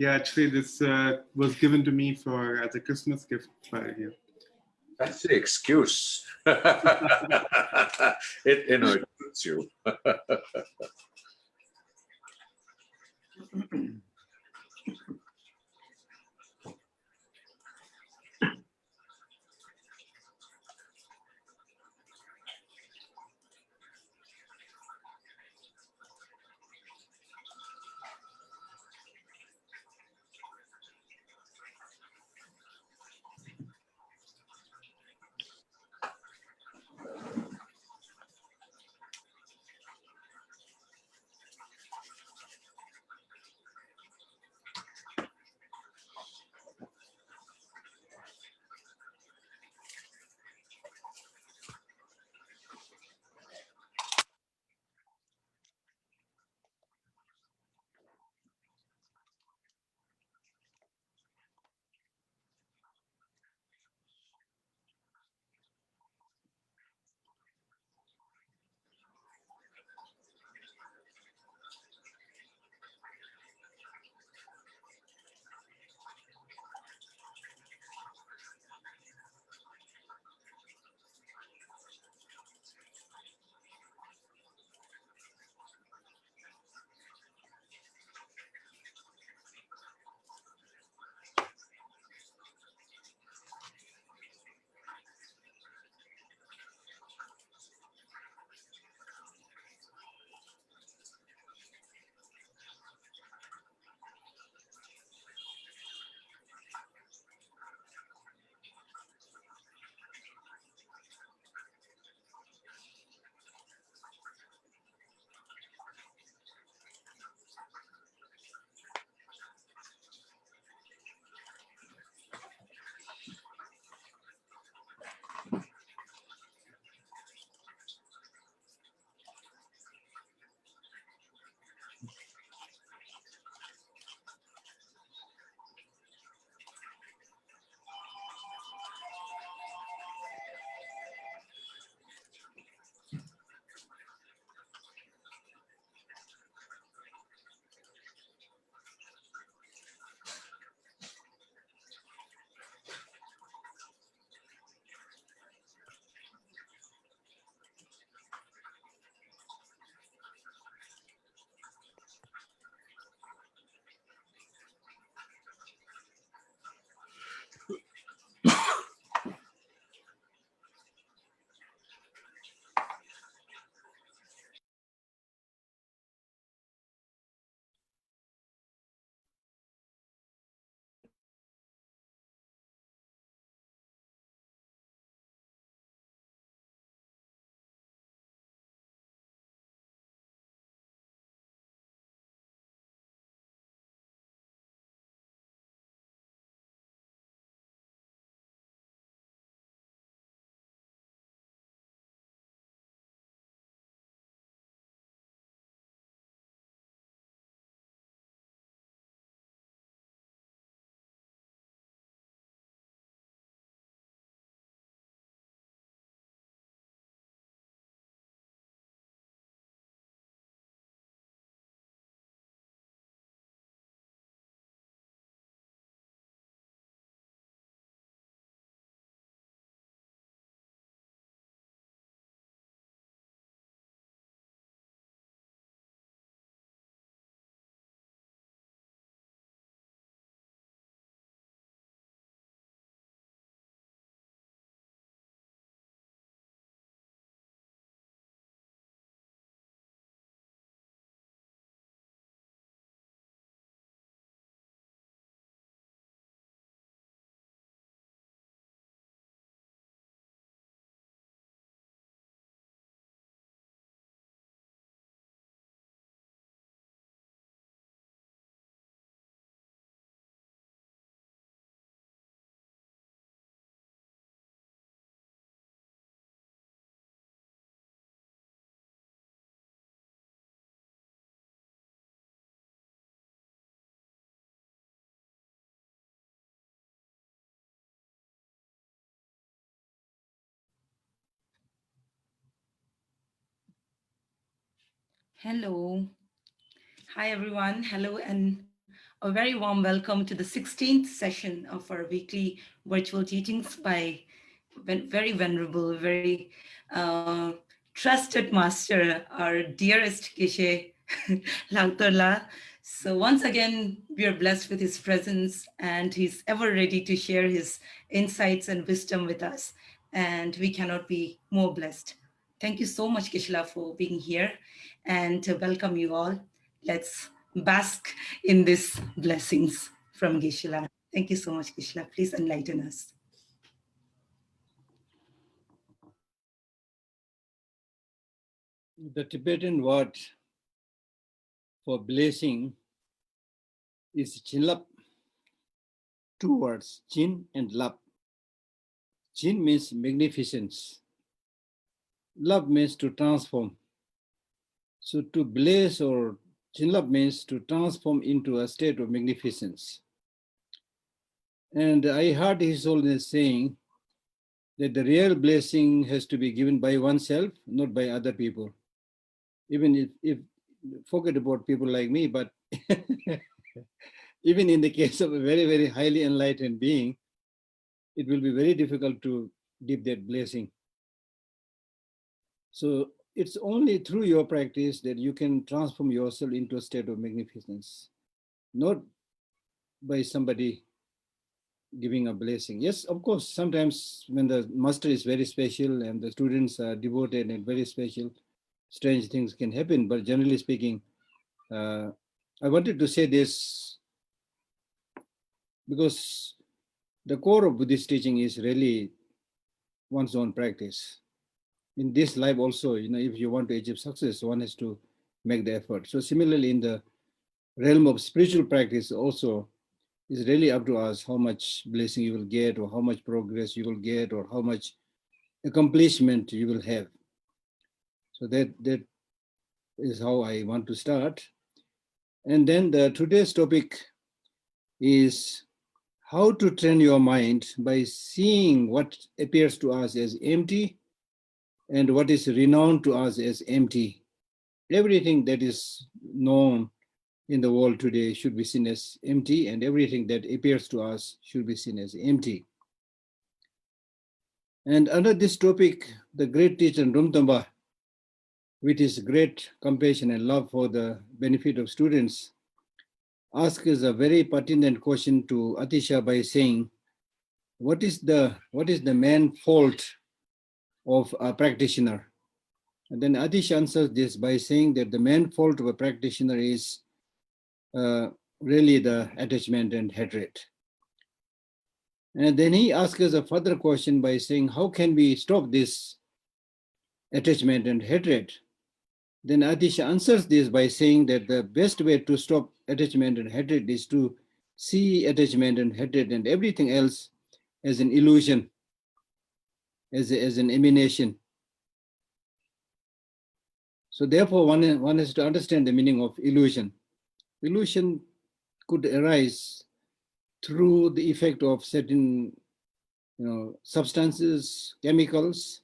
Yeah, actually, this was given to me as a Christmas gift by you. That's the excuse. It suits you. Hello. Hi, everyone. Hello and A very warm welcome to the 16th session of our weekly virtual teachings by very venerable, very trusted master, our dearest Geshe Lhakdor. So once again, we are blessed with his presence, and he's ever ready to share his insights and wisdom with us. And we cannot be more blessed. Thank you so much, Geshe-la, for being here, and to welcome you all. Let's bask in these blessings from Geshe-la. Thank you so much, Geshe-la. Please enlighten us. The Tibetan word for blessing is jinlap. Two words, jin and lap. Jin means magnificence. Lap means to transform. So to bless or jinlap means to transform into a state of magnificence. And I heard His Holiness saying that the real blessing has to be given by oneself, not by other people. Even if forget about people like me, but even in the case of a very, very highly enlightened being, it will be very difficult to give that blessing. So it's only through your practice that you can transform yourself into a state of magnificence, not by somebody giving a blessing. Yes, of course, sometimes when the master is very special and the students are devoted and very special, strange things can happen. But generally speaking, I wanted to say this because the core of Buddhist teaching is really one's own practice. In this life also, if you want to achieve success, one has to make the effort. So similarly, in the realm of spiritual practice also, it's really up to us how much blessing you will get, or how much progress you will get, or how much accomplishment you will have. So that is how I want to start. And then today's topic is how to train your mind by seeing what appears to us as empty and what is renowned to us as empty. Everything that is known in the world today should be seen as empty, and everything that appears to us should be seen as empty. And under this topic, the great teacher Rumtamba, with his great compassion and love for the benefit of students, asks us a very pertinent question to Atisha by saying, what is the main fault of a practitioner? And then Atisha answers this by saying that the main fault of a practitioner is really the attachment and hatred. And then he asks us a further question by saying, how can we stop this attachment and hatred? Then Atisha answers this by saying that the best way to stop attachment and hatred is to see attachment and hatred and everything else as an illusion, as an emanation. So therefore, one has to understand the meaning of illusion. Illusion could arise through the effect of certain substances, chemicals,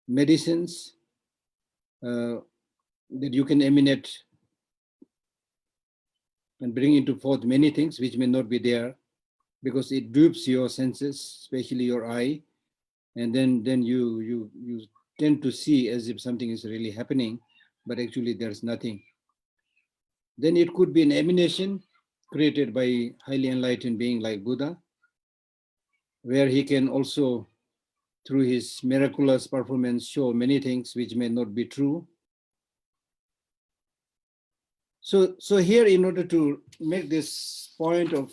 medicines that you can emanate and bring into forth many things which may not be there, because it dupes your senses, especially your eye, and then you tend to see as if something is really happening, but actually there's nothing. Then it could be an emanation created by highly enlightened being like Buddha, where he can also, through his miraculous performance, show many things which may not be true. So here, in order to make this point of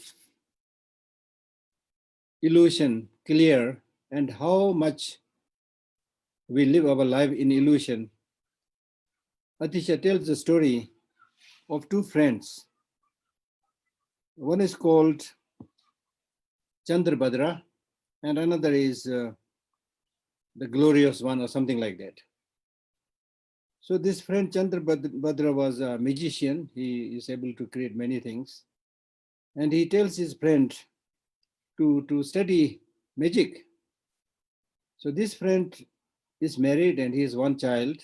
illusion clear and how much we live our life in illusion, Atisha tells the story of two friends. One is called Chandrabhadra, and another is the glorious one, or something like that. So this friend Chandrabhadra was a magician. He is able to create many things. And he tells his friend to study magic. So this friend is married and he has one child.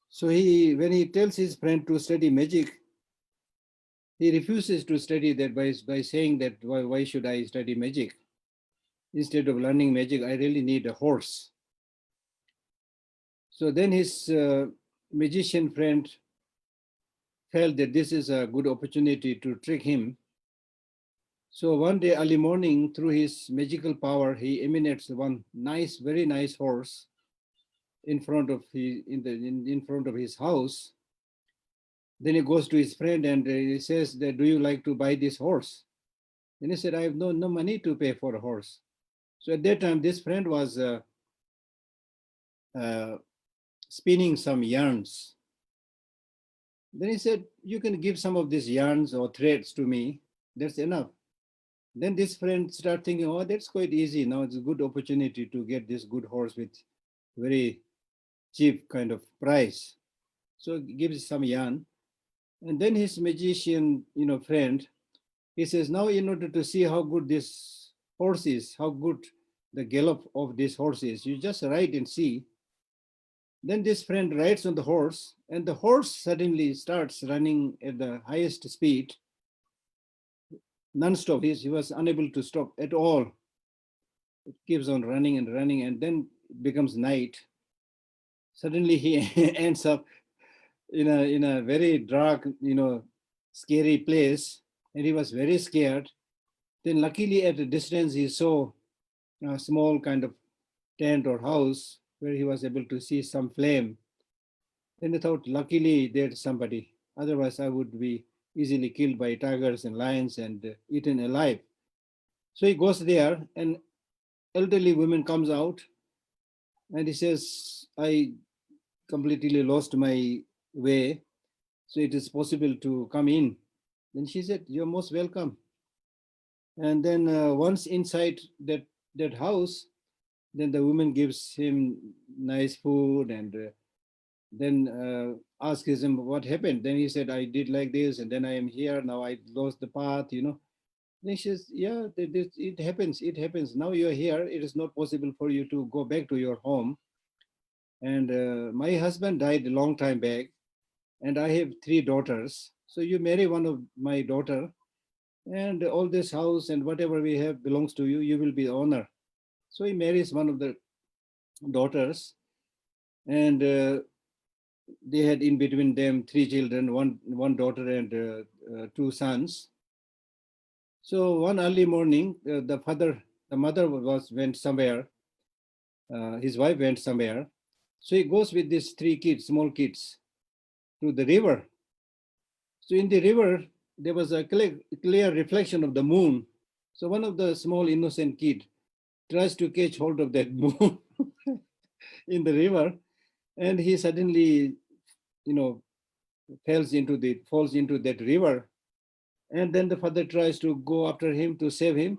So when he tells his friend to study magic, he refuses to study that by saying that why should I study magic? Instead of learning magic, I really need a horse. So then his magician friend felt that this is a good opportunity to trick him. So one day early morning, through his magical power, he emanates one nice, very nice horse in front of in front of his house. Then he goes to his friend and he says that, do you like to buy this horse? And he said, I have no money to pay for a horse. So at that time, this friend was spinning some yarns. Then he said, you can give some of these yarns or threads to me. That's enough. Then this friend started thinking, oh, that's quite easy. Now it's a good opportunity to get this good horse with very cheap kind of price. So he gives some yarn. And then his magician, friend, he says, now in order to see how good this horse is, how good the gallop of this horse is, you just ride and see. Then this friend rides on the horse, and the horse suddenly starts running at the highest speed, non-stop. He was unable to stop at all. It keeps on running and running, and then it becomes night. Suddenly he ends up in a very dark, scary place, and he was very scared. Then luckily at a distance he saw a small kind of tent or house where he was able to see some flame. Then he thought, luckily there's somebody. Otherwise I would be easily killed by tigers and lions and eaten alive. So he goes there, and elderly woman comes out and he says, I completely lost my way. So it is possible to come in. Then she said, you're most welcome. And then once inside that house, then the woman gives him nice food and then asks him what happened. Then he said, I did like this, and then I am here. Now I lost the path, Then she says, yeah, it happens. It happens. Now you're here. It is not possible for you to go back to your home. And my husband died a long time back, and I have 3 daughters. So you marry one of my daughter, and all this house and whatever we have belongs to you. You will be the owner. So he marries one of the daughters, and they had in between them 3 children, one daughter and 2 sons. So one early morning, the mother went somewhere. His wife went somewhere. So he goes with these 3 kids, small kids, to the river. So in the river, there was a clear reflection of the moon. So one of the small innocent kid tries to catch hold of that moon in the river, and he suddenly, falls into that river. And then the father tries to go after him to save him.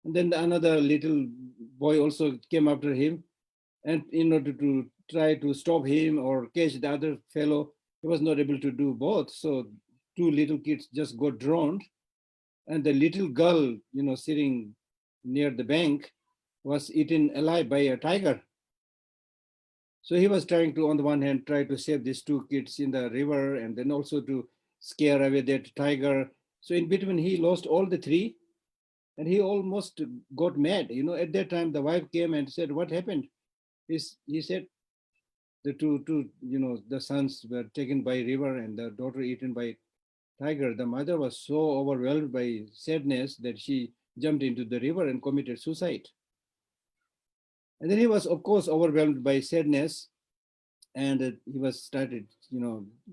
And then another little boy also came after him. And in order to try to stop him or catch the other fellow, he was not able to do both. So 2 little kids just got drowned. And the little girl, sitting near the bank was eaten alive by a tiger. So he was trying to, on the one hand, try to save these 2 kids in the river and then also to scare away that tiger. So in between, he lost all the 3 and he almost got mad. At that time, the wife came and said, what happened? He said, the two, the sons were taken by river and the daughter eaten by tiger. The mother was so overwhelmed by sadness that she jumped into the river and committed suicide. And then he was, of course, overwhelmed by sadness, and he was started,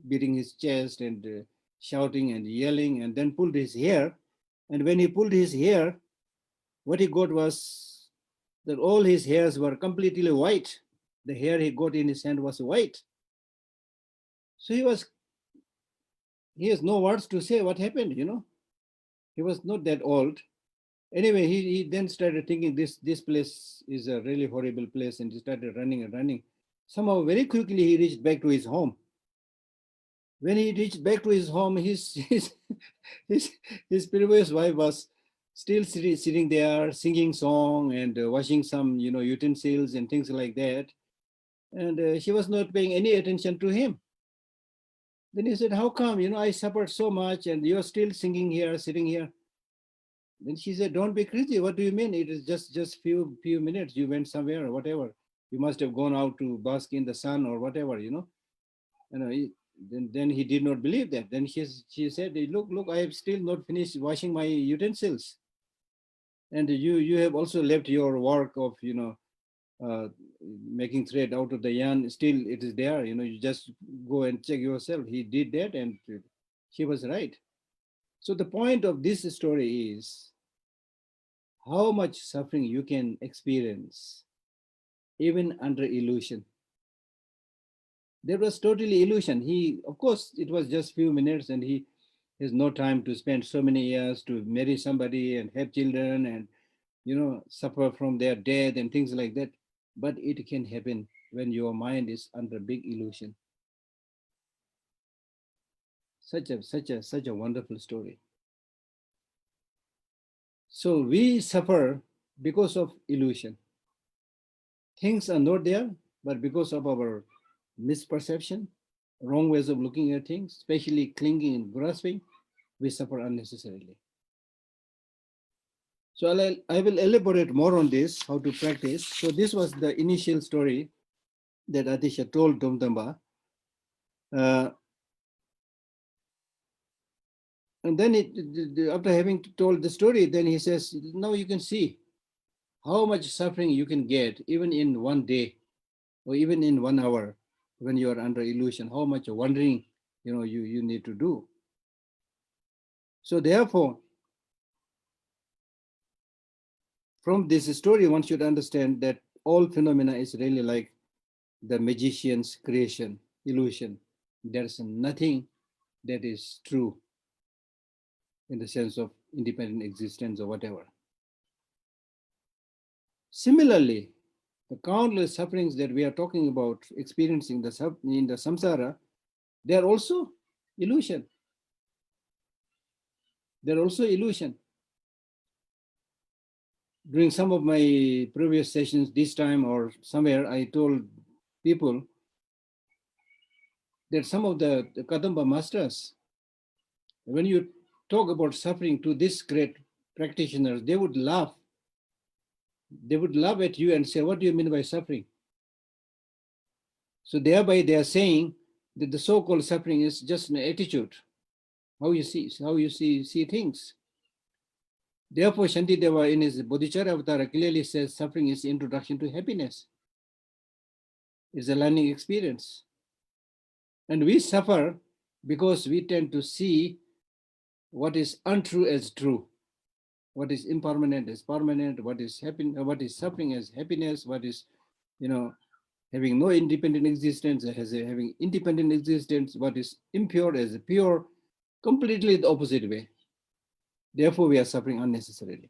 beating his chest and shouting and yelling, and then pulled his hair. And when he pulled his hair, what he got was that all his hairs were completely white. The hair he got in his hand was white. So he has no words to say what happened, He was not that old. Anyway, he then started thinking this place is a really horrible place, and he started running and running. Somehow very quickly he reached back to his home. When he reached back to his home, his previous wife was still sitting there singing song and washing some utensils and things like that. And she was not paying any attention to him. Then he said, how come, I suffered so much and you're still singing here, sitting here? Then she said, don't be crazy. What do you mean? It is just few minutes. You went somewhere or whatever. You must have gone out to bask in the sun or whatever, Then he did not believe that. Then she said, look, I have still not finished washing my utensils. And you have also left your work of, making thread out of the yarn. Still it is there, you just go and check yourself. He did that and she was right. So the point of this story is how much suffering you can experience even under illusion. There was totally illusion. Of course, it was just few minutes and he has no time to spend so many years to marry somebody and have children and, suffer from their death and things like that. But it can happen when your mind is under big illusion. Such a wonderful story. So we suffer because of illusion. Things are not there, but because of our misperception, wrong ways of looking at things, especially clinging and grasping, we suffer unnecessarily. So I will elaborate more on this, how to practice. So this was the initial story that Atisha told Domdamba. And then after having told the story, then he says, now you can see how much suffering you can get even in one day or even in 1 hour when you are under illusion, how much wandering you need to do. So therefore, from this story, one should understand that all phenomena is really like the magician's creation, illusion. There's nothing that is true in the sense of independent existence or whatever. Similarly, the countless sufferings that we are talking about experiencing in the samsara, they are also illusion. They're also illusion. During some of my previous sessions, this time or somewhere, I told people that some of the Kadamba masters, when you talk about suffering to this great practitioners, they would laugh. They would laugh at you and say, what do you mean by suffering? So thereby they are saying that the so-called suffering is just an attitude, how you see things. Therefore, Shantideva in his Bodhicharya Avatara clearly says suffering is introduction to happiness. It's a learning experience. And we suffer because we tend to see what is untrue as true, what is impermanent as permanent, what is suffering as happiness, what is, having no independent existence as having independent existence, what is impure as pure, completely the opposite way. Therefore, we are suffering unnecessarily.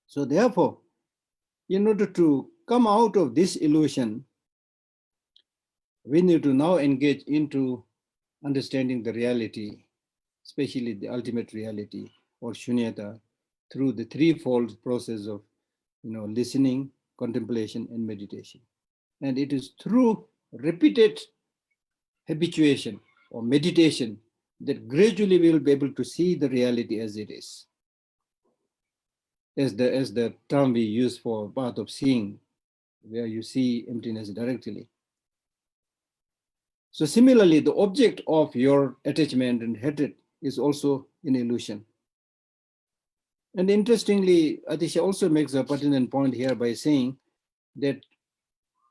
So therefore, in order to come out of this illusion, we need to now engage into understanding the reality, especially the ultimate reality or shunyata, through the threefold process of listening, contemplation, and meditation. And it is through repeated habituation or meditation that gradually we will be able to see the reality as it is. As the term we use for path of seeing, where you see emptiness directly. So similarly, the object of your attachment and hatred is also an illusion. And interestingly, Atisha also makes a pertinent point here by saying that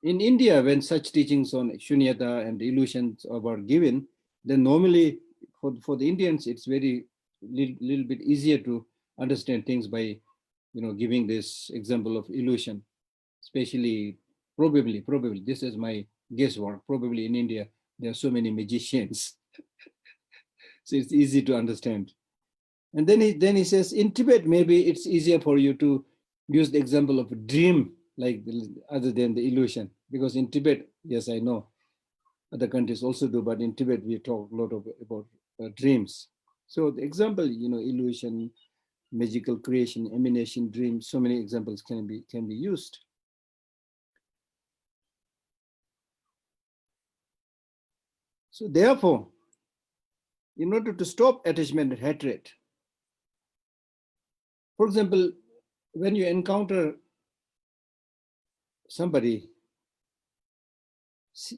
in India, when such teachings on shunyata and illusions are given, then normally for the Indians, it's very little bit easier to understand things by giving this example of illusion, especially probably, this is my guesswork, probably in India, there are so many magicians. So it's easy to understand. And then he says, in Tibet, maybe it's easier for you to use the example of a dream, like other than the illusion. Because in Tibet, yes, I know, other countries also do, but in Tibet, we talk a lot about dreams. So the example, illusion, magical creation, emanation, dreams, so many examples can be used. So therefore, in order to stop attachment and hatred. For example, when you encounter somebody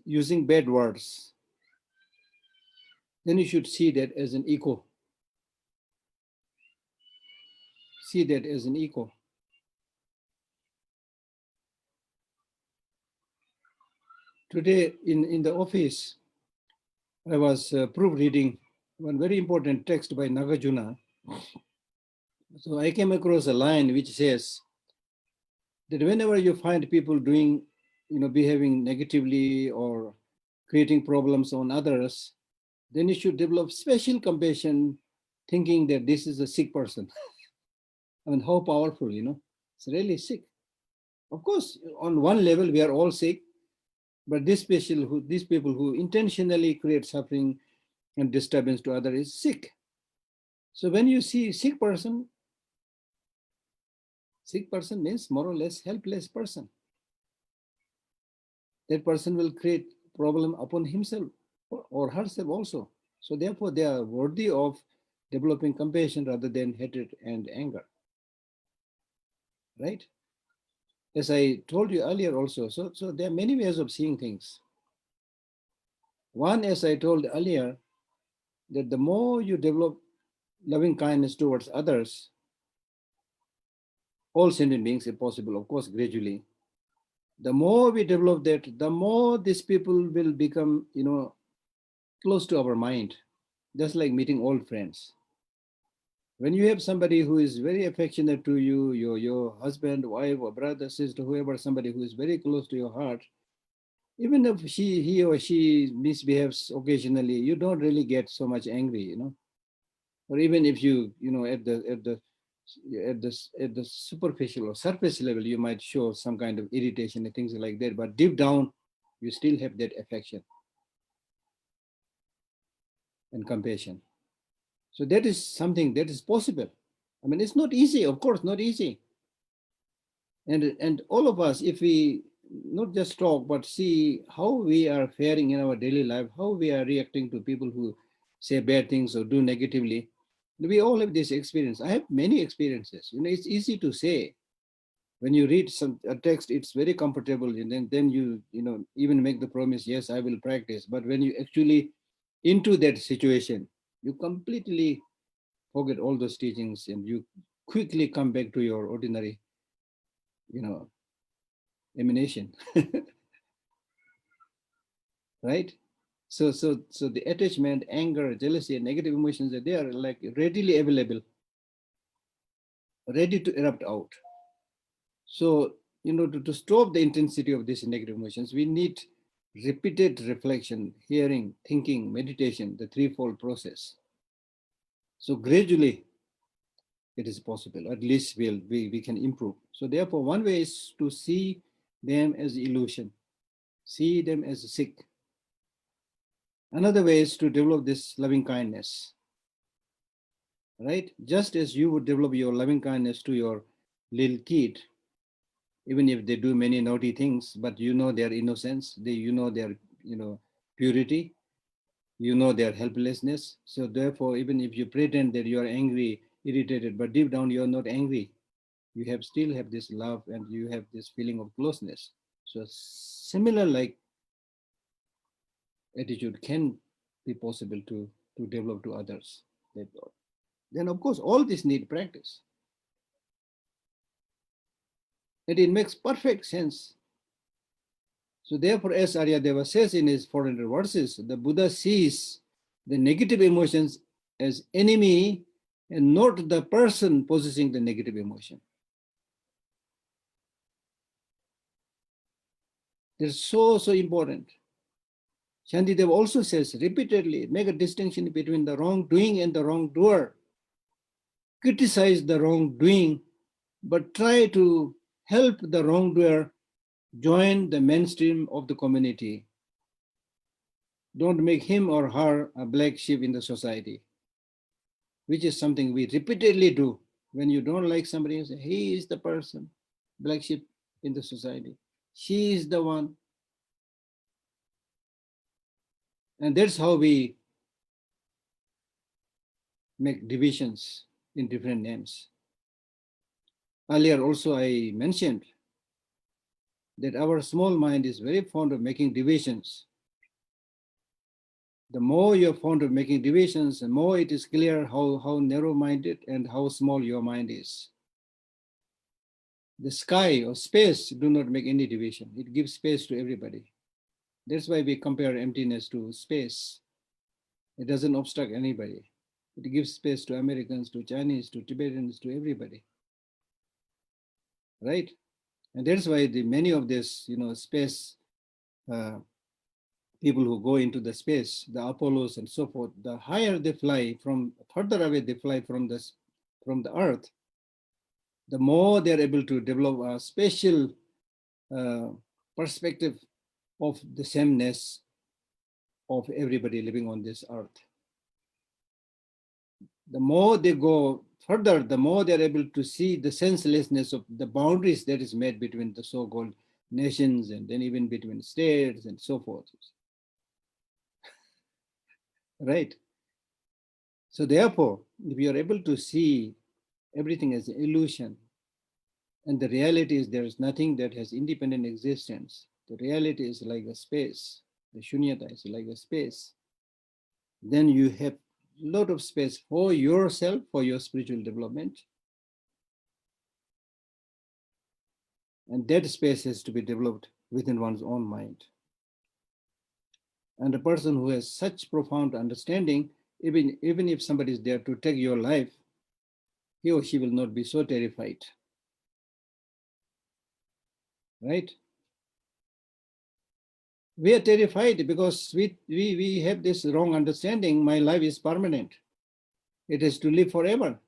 using bad words, then you should see that as an echo. See that as an echo. Today in the office, I was proofreading one very important text by Nagarjuna. So I came across a line which says that whenever you find people doing, behaving negatively or creating problems on others, then you should develop special compassion, thinking that this is a sick person. I mean, how powerful, it's really sick. Of course, on one level, we are all sick, but these people who intentionally create suffering and disturbance to others is sick. So when you see sick person means more or less helpless person. That person will create problem upon himself or herself also. So therefore, they are worthy of developing compassion rather than hatred and anger. Right? As I told you earlier also, so there are many ways of seeing things. One, as I told earlier, that the more you develop loving kindness towards others, all sentient beings, if possible, of course, gradually, the more we develop that, the more these people will become, close to our mind, just like meeting old friends. When you have somebody who is very affectionate to you, your husband, wife, or brother, sister, whoever, somebody who is very close to your heart, even if he or she misbehaves occasionally, you don't really get so much angry, Or even if you, at the superficial or surface level, you might show some kind of irritation and things like that, but deep down, you still have that affection and compassion. So that is something that is possible. I mean, it's not easy, of course, not easy. And all of us, if we not just talk, but see how we are faring in our daily life, how we are reacting to people who say bad things or do negatively, we all have this experience. I have many experiences. It's easy to say. When you read a text, it's very comfortable, and then you even make the promise, yes, I will practice. But when you actually into that situation, you completely forget all those teachings and you quickly come back to your ordinary, emanation. Right? So the attachment, anger, jealousy, and negative emotions, they are like readily available, ready to erupt out. So, to stop the intensity of these negative emotions, we need repeated reflection, hearing, thinking, meditation, the threefold process. So gradually, it is possible. At least we can improve. So therefore, one way is to see them as illusion, see them as sick. Another way is to develop this loving kindness, right? Just as you would develop your loving kindness to your little kid, even if they do many naughty things, but their innocence, their purity, their helplessness. So therefore, even if you pretend that you are angry, irritated, but deep down you are not angry, you still have this love and you have this feeling of closeness. So similar like attitude can be possible to develop to others. Then of course, all this need practice. And it makes perfect sense. So therefore, as Aryadeva says in his 400 verses, the Buddha sees the negative emotions as enemy and not the person possessing the negative emotion. It's so important. Shantideva also says repeatedly, make a distinction between the wrongdoing and the wrongdoer. Criticize the wrongdoing, but try to help the wrongdoer join the mainstream of the community. Don't make him or her a black sheep in the society, which is something we repeatedly do. When you don't like somebody, you say, he is the person, black sheep in the society. She is the one. And that's how we make divisions in different names. Earlier also I mentioned that our small mind is very fond of making divisions. The more you're fond of making divisions, the more it is clear how narrow-minded and how small your mind is. The sky or space do not make any division. It gives space to everybody. That's why we compare emptiness to space. It doesn't obstruct anybody. It gives space to Americans, to Chinese, to Tibetans, to everybody. Right? And that's why many of this, space people who go into the space, the Apollos and so forth, the higher they fly, from further away they fly from the earth, the more they're able to develop a special perspective of the sameness of everybody living on this earth. The more they go further, the more they're able to see the senselessness of the boundaries that is made between the so-called nations and then even between states and so forth. Right? So therefore, if you are able to see everything as an illusion, and the reality is there is nothing that has independent existence, the reality is like a space, the shunyata is like a space, then you have a lot of space for yourself, for your spiritual development. And that space has to be developed within one's own mind. And a person who has such profound understanding, even if somebody is there to take your life, he or she will not be so terrified. Right? We are terrified because we have this wrong understanding. My life is permanent. It has to live forever.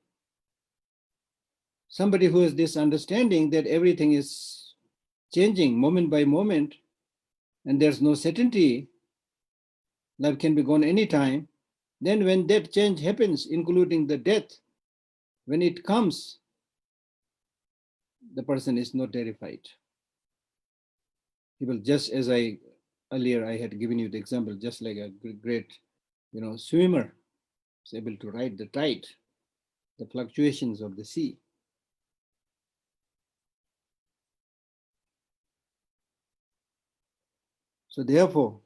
Somebody who has this understanding that everything is changing moment by moment, and there's no certainty, life can be gone anytime, then when that change happens, including the death, when it comes, the person is not terrified. He will, just as earlier I had given you the example, just like a great swimmer is able to ride the tide, the fluctuations of the sea. So therefore,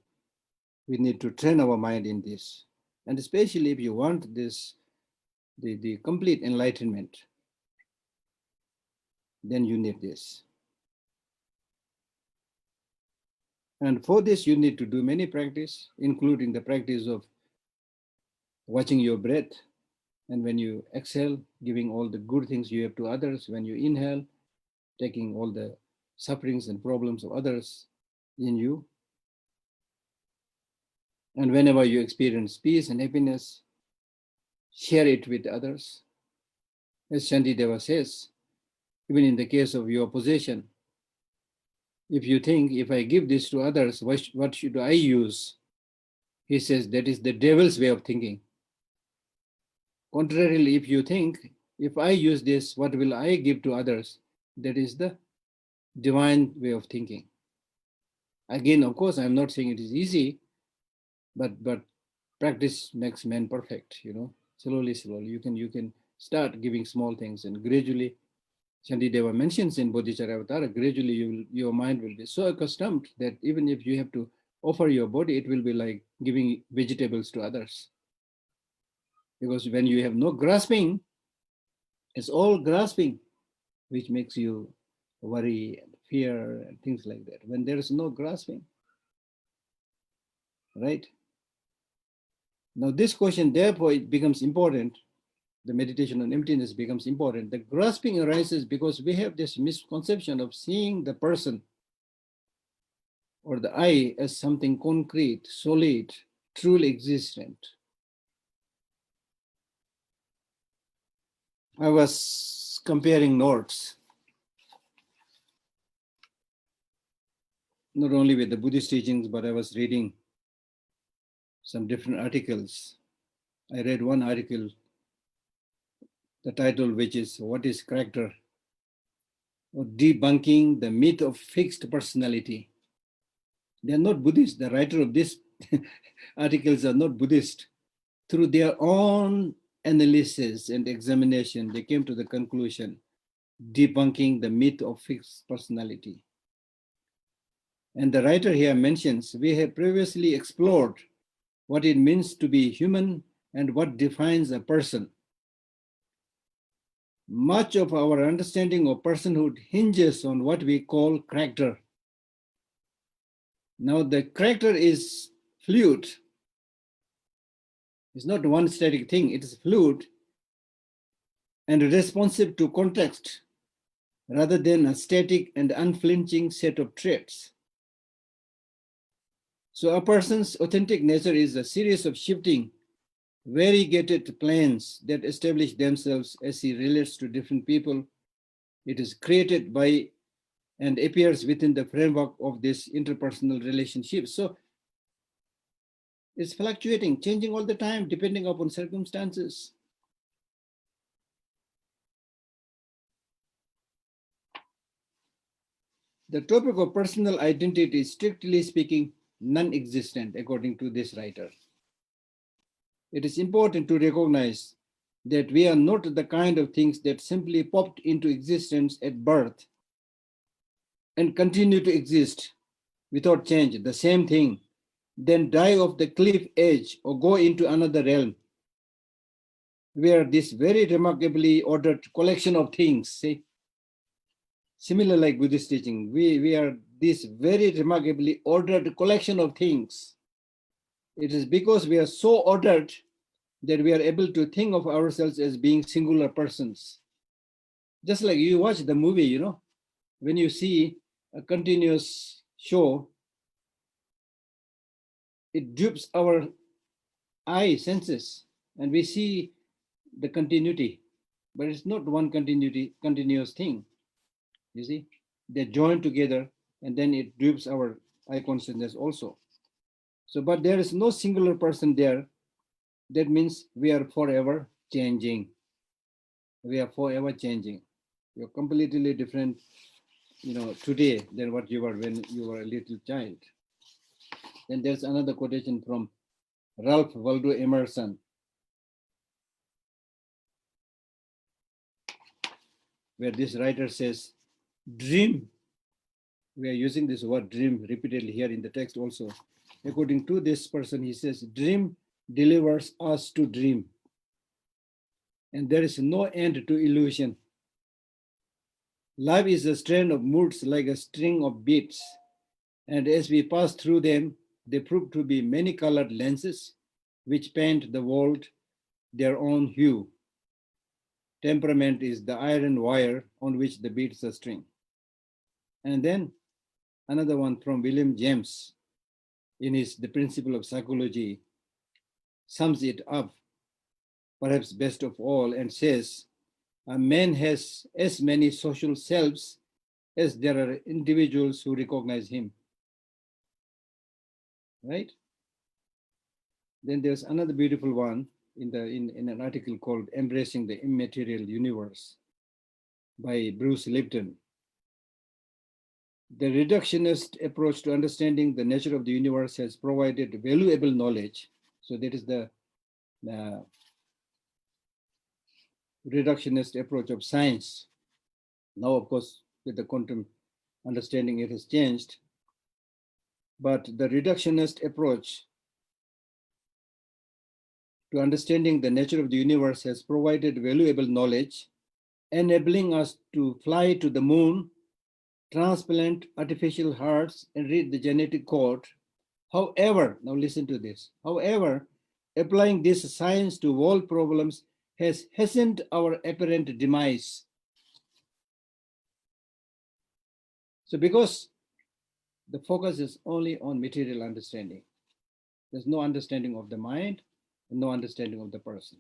we need to train our mind in this. And especially if you want this, the complete enlightenment, then you need this. And for this, you need to do many practice, including the practice of watching your breath. And when you exhale, giving all the good things you have to others. When you inhale, taking all the sufferings and problems of others in you. And whenever you experience peace and happiness, share it with others. As Shantideva says, even in the case of your possession, if you think, if I give this to others, what should I use? He says that is the devil's way of thinking. Contrarily, if you think, if I use this, what will I give to others? That is the divine way of thinking. Again, of course, I'm not saying it is easy, but practice makes man perfect, slowly, you can start giving small things, and gradually, Shantideva mentions in Bodhicharyavatara, gradually your mind will be so accustomed that even if you have to offer your body, it will be like giving vegetables to others. Because when you have no grasping, it's all grasping, which makes you worry and fear and things like that. When there is no grasping, right? Now this question, therefore, it becomes important. The meditation on emptiness becomes important. The grasping arises because we have this misconception of seeing the person or the I as something concrete, solid, truly existent. I was comparing notes, not only with the Buddhist teachings, but I was reading some different articles. I read one article, the title, which is "What is Character?" or Debunking the Myth of Fixed Personality. They are not Buddhist. The writer of these articles are not Buddhist. Through their own analysis and examination, they came to the conclusion, debunking the myth of fixed personality. And the writer here mentions, we have previously explored what it means to be human and what defines a person. Much of our understanding of personhood hinges on what we call character. Now, the character is fluid. It's not one static thing, it is fluid and responsive to context rather than a static and unflinching set of traits. So a person's authentic nature is a series of shifting, variegated planes that establish themselves as he relates to different people. It is created by and appears within the framework of this interpersonal relationship. So it's fluctuating, changing all the time, depending upon circumstances. The topic of personal identity is, strictly speaking, non-existent, according to this writer. It is important to recognize that we are not the kind of things that simply popped into existence at birth and continue to exist without change, the same thing, then die off the cliff edge or go into another realm. We are this very remarkably ordered collection of things, see? Similar like Buddhist teaching, we are this very remarkably ordered collection of things. It is because we are so ordered that we are able to think of ourselves as being singular persons. Just like you watch the movie, you know, when you see a continuous show, it dupes our eye senses and we see the continuity, but it's not one continuous thing. You see, they're joined together and then it dupes our eye consciousness also. So, but there is no singular person there. That means we are forever changing. We are forever changing. You're completely different, you know, today than what you were when you were a little child. Then there's another quotation from Ralph Waldo Emerson, where this writer says, dream. We are using this word dream repeatedly here in the text also. According to this person, he says, dream delivers us to dream. And there is no end to illusion. Life is a strand of moods like a string of beads. And as we pass through them, they prove to be many colored lenses which paint the world their own hue. Temperament is the iron wire on which the beads are string. And then another one from William James in his The Principle of Psychology sums it up, perhaps best of all, and says, a man has as many social selves as there are individuals who recognize him. Right? Then there's another beautiful one in an article called Embracing the Immaterial Universe by Bruce Lipton. The reductionist approach to understanding the nature of the universe has provided valuable knowledge. So that is the reductionist approach of science. Now, of course, with the quantum understanding, it has changed. But the reductionist approach to understanding the nature of the universe has provided valuable knowledge, enabling us to fly to the moon, transplant artificial hearts, and read the genetic code. However, now listen to this. However, applying this science to world problems has hastened our apparent demise. So because the focus is only on material understanding, there's no understanding of the mind and no understanding of the person.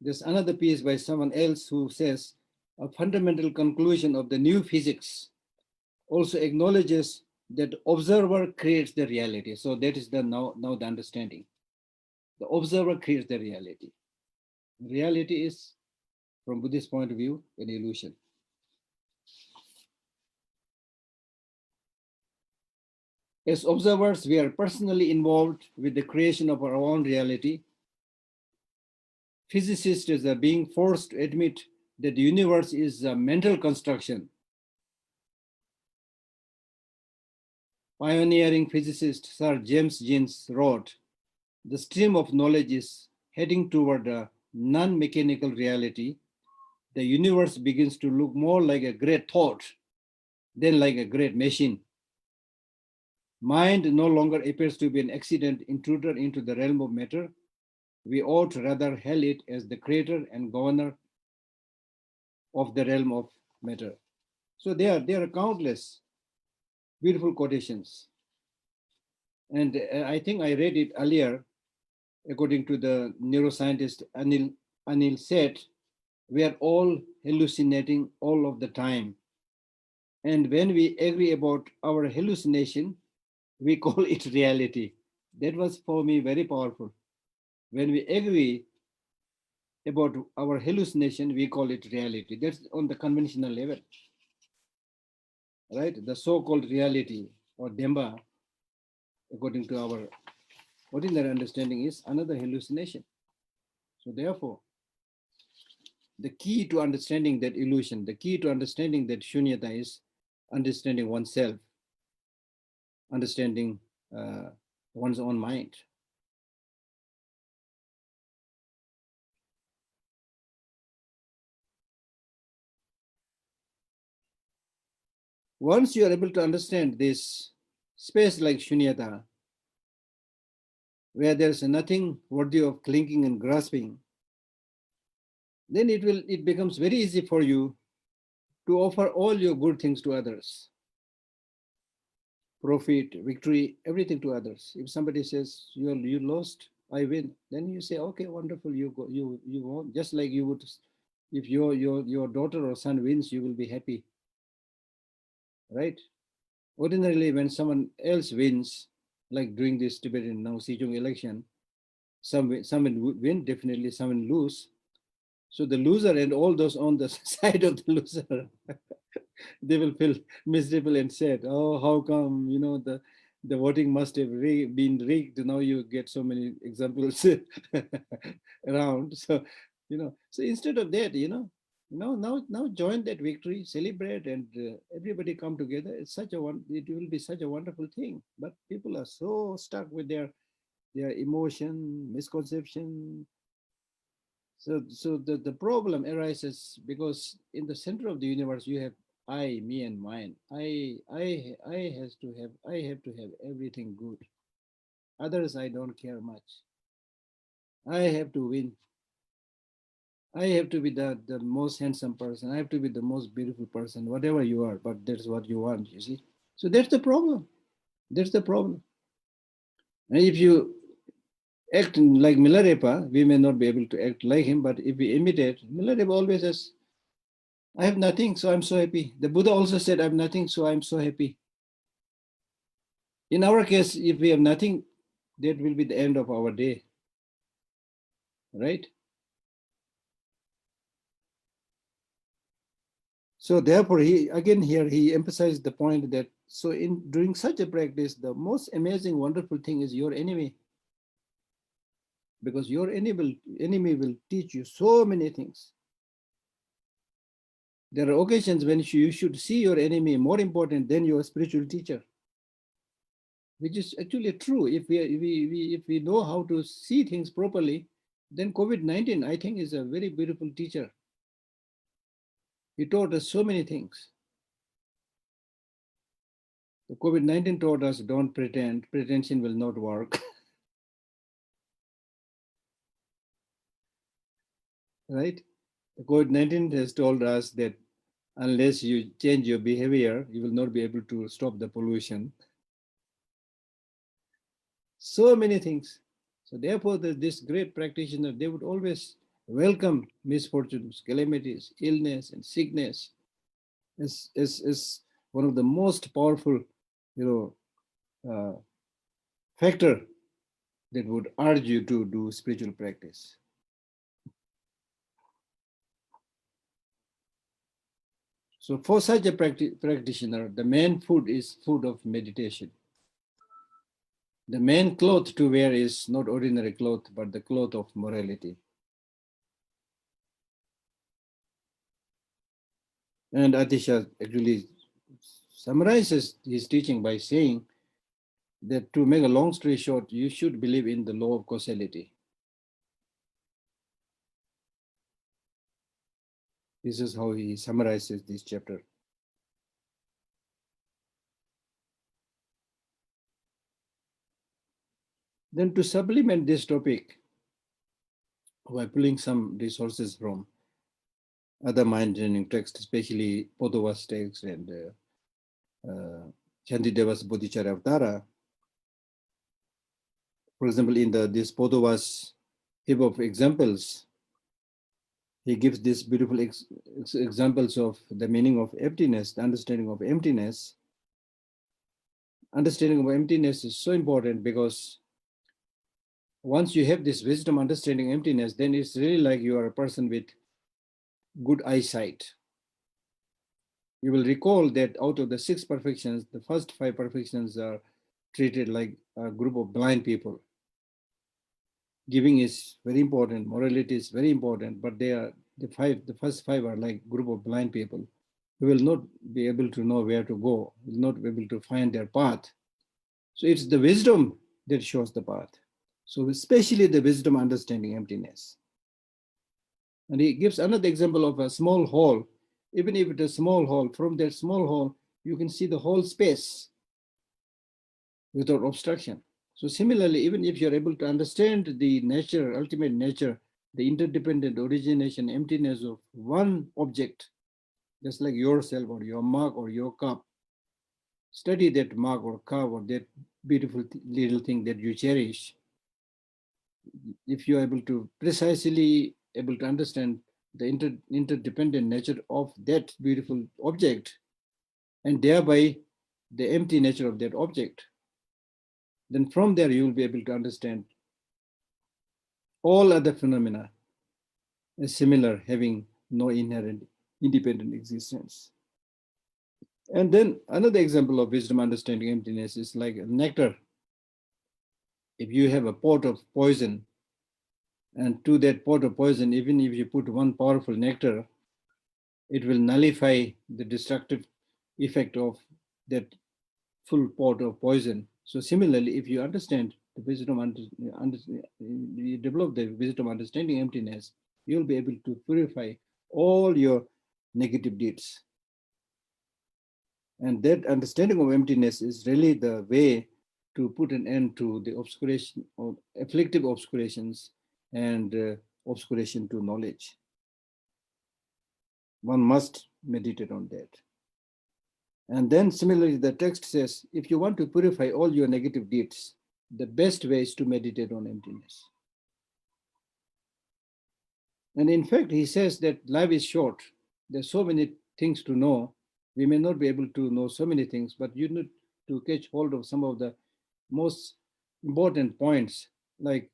There's another piece by someone else who says a fundamental conclusion of the new physics also acknowledges that observer creates the reality. So that is the now the understanding. The observer creates the reality. Reality is, from Buddhist point of view, an illusion. As observers, we are personally involved with the creation of our own reality. Physicists are being forced to admit that the universe is a mental construction. Pioneering physicist Sir James Jeans wrote, "The stream of knowledge is heading toward a non-mechanical reality. The universe begins to look more like a great thought than like a great machine. Mind no longer appears to be an accident intruder into the realm of matter. We ought rather hail it as the creator and governor of the realm of matter." So there are countless beautiful quotations. And I think I read it earlier, according to the neuroscientist Anil Seth, we are all hallucinating all of the time. And when we agree about our hallucination, we call it reality. That was for me very powerful. When we agree about our hallucination, we call it reality. That's on the conventional level, right? The so-called reality or Dhamma, according to our ordinary understanding, is another hallucination. So therefore, the key to understanding that illusion, the key to understanding that shunyata is understanding oneself, understanding one's own mind. Once you are able to understand this space like shunyata, where there's nothing worthy of clinging and grasping, then it becomes very easy for you to offer all your good things to others. Profit, victory, everything to others. If somebody says you lost, I win, then you say, okay, wonderful, you go, you won. Just like you would, if your daughter or son wins, you will be happy, right? Ordinarily, when someone else wins, like during this Tibetan now Sejong election, some will win, definitely some will lose. So the loser and all those on the side of the loser, they will feel miserable and sad. Oh, how come, the voting must have been rigged. Now you get so many examples around. So, so instead of that, now join that victory, celebrate, and everybody come together. It will be such a wonderful thing. But people are so stuck with their emotion, misconception. So the problem arises because in the center of the universe you have I, me, and mine. I have to have everything good. Others I don't care much. I have to win. I have to be the most handsome person. I have to be the most beautiful person, whatever you are, but that's what you want, you see. So that's the problem. That's the problem. And if you act like Milarepa, we may not be able to act like him, but if we imitate, Milarepa always says, I have nothing, so I'm so happy. The Buddha also said, I have nothing, so I'm so happy. In our case, if we have nothing, that will be the end of our day, right? So therefore, he emphasized the point that, so in doing such a practice, the most amazing, wonderful thing is your enemy. Because your enemy will teach you so many things. There are occasions when you should see your enemy more important than your spiritual teacher, which is actually true. If we know how to see things properly, then COVID-19, I think, is a very beautiful teacher. He taught us so many things. The COVID-19 taught us, don't pretend, pretension will not work. Right? The COVID-19 has told us that unless you change your behavior, you will not be able to stop the pollution. So many things. So therefore, this great practitioner, they would always welcome misfortunes, calamities, illness, and sickness as one of the most powerful, factor that would urge you to do spiritual practice. So for such a practitioner, the main food is food of meditation. the main cloth to wear is not ordinary cloth, but the cloth of morality. And Atisha actually summarizes his teaching by saying that to make a long story short, you should believe in the law of causality. This is how he summarizes this chapter. Then to supplement this topic, by pulling some resources from other mind-training texts, especially Podova's text and Shantideva's Bodhicharya Avtara. For example, in this Podova's heap of examples, he gives these beautiful examples of the meaning of emptiness, the understanding of emptiness. Understanding of emptiness is so important because once you have this wisdom understanding emptiness, then it's really like you are a person with good eyesight. You will recall that out of the 6 perfections, the first 5 perfections are treated like a group of blind people. Giving is very important, morality is very important, but they are the first 5 are like group of blind people who will not be able to know where to go, will not be able to find their path. So it's the wisdom that shows the path. So especially the wisdom understanding emptiness. And he gives another example of a small hole. Even if it's a small hole, from that small hole, you can see the whole space without obstruction. So similarly, even if you're able to understand the nature, ultimate nature, the interdependent origination, emptiness of one object, just like yourself or your mug or your cup, study that mug or cup or that beautiful little thing that you cherish. If you're able to precisely able to understand the interdependent nature of that beautiful object, and thereby the empty nature of that object, then from there you will be able to understand all other phenomena as similar, having no inherent independent existence. And then another example of wisdom understanding emptiness is like nectar. If you have a pot of poison, and to that pot of poison, even if you put one powerful nectar, it will nullify the destructive effect of that full pot of poison. So similarly, if you understand the wisdom, you develop the wisdom understanding emptiness, you'll be able to purify all your negative deeds. And that understanding of emptiness is really the way to put an end to the obscuration or afflictive obscurations and obscuration to knowledge. One must meditate on that. And then similarly, the text says, if you want to purify all your negative deeds, the best way is to meditate on emptiness. And in fact, he says that life is short. There's so many things to know. We may not be able to know so many things, but you need to catch hold of some of the most important points, like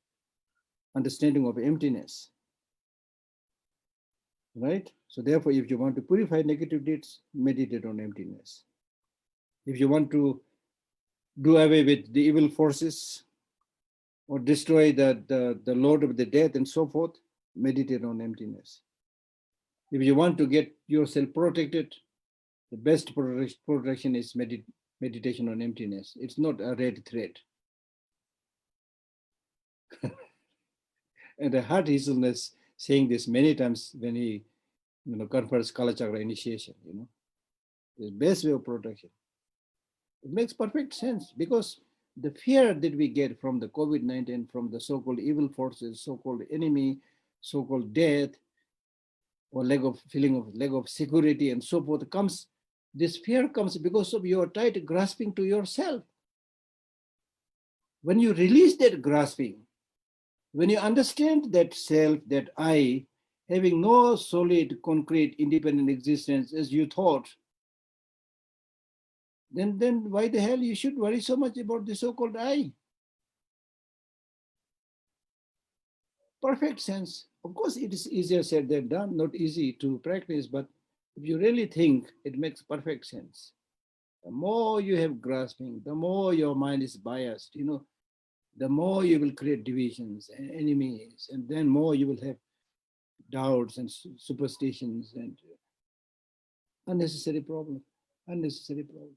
understanding of emptiness. Right? So therefore, if you want to purify negative deeds, meditate on emptiness. If you want to do away with the evil forces or destroy the Lord of the death and so forth, meditate on emptiness. If you want to get yourself protected, the best protection is meditation on emptiness. It's not a red thread. And the heart Hazelness saying this many times when he confers Kala Chakra initiation, the best way of protection. It makes perfect sense because the fear that we get from the COVID-19, from the so-called evil forces, so-called enemy, so-called death, or lack of security and so forth this fear comes because of your tight grasping to yourself. When you release that grasping, when you understand that self, that I, having no solid, concrete, independent existence as you thought, then why the hell you should worry so much about the so-called I? Perfect sense. Of course, it is easier said than done, not easy to practice, but if you really think, it makes perfect sense. The more you have grasping, the more your mind is biased. the more you will create divisions and enemies, and then more you will have doubts and superstitions and unnecessary problem, unnecessary problem.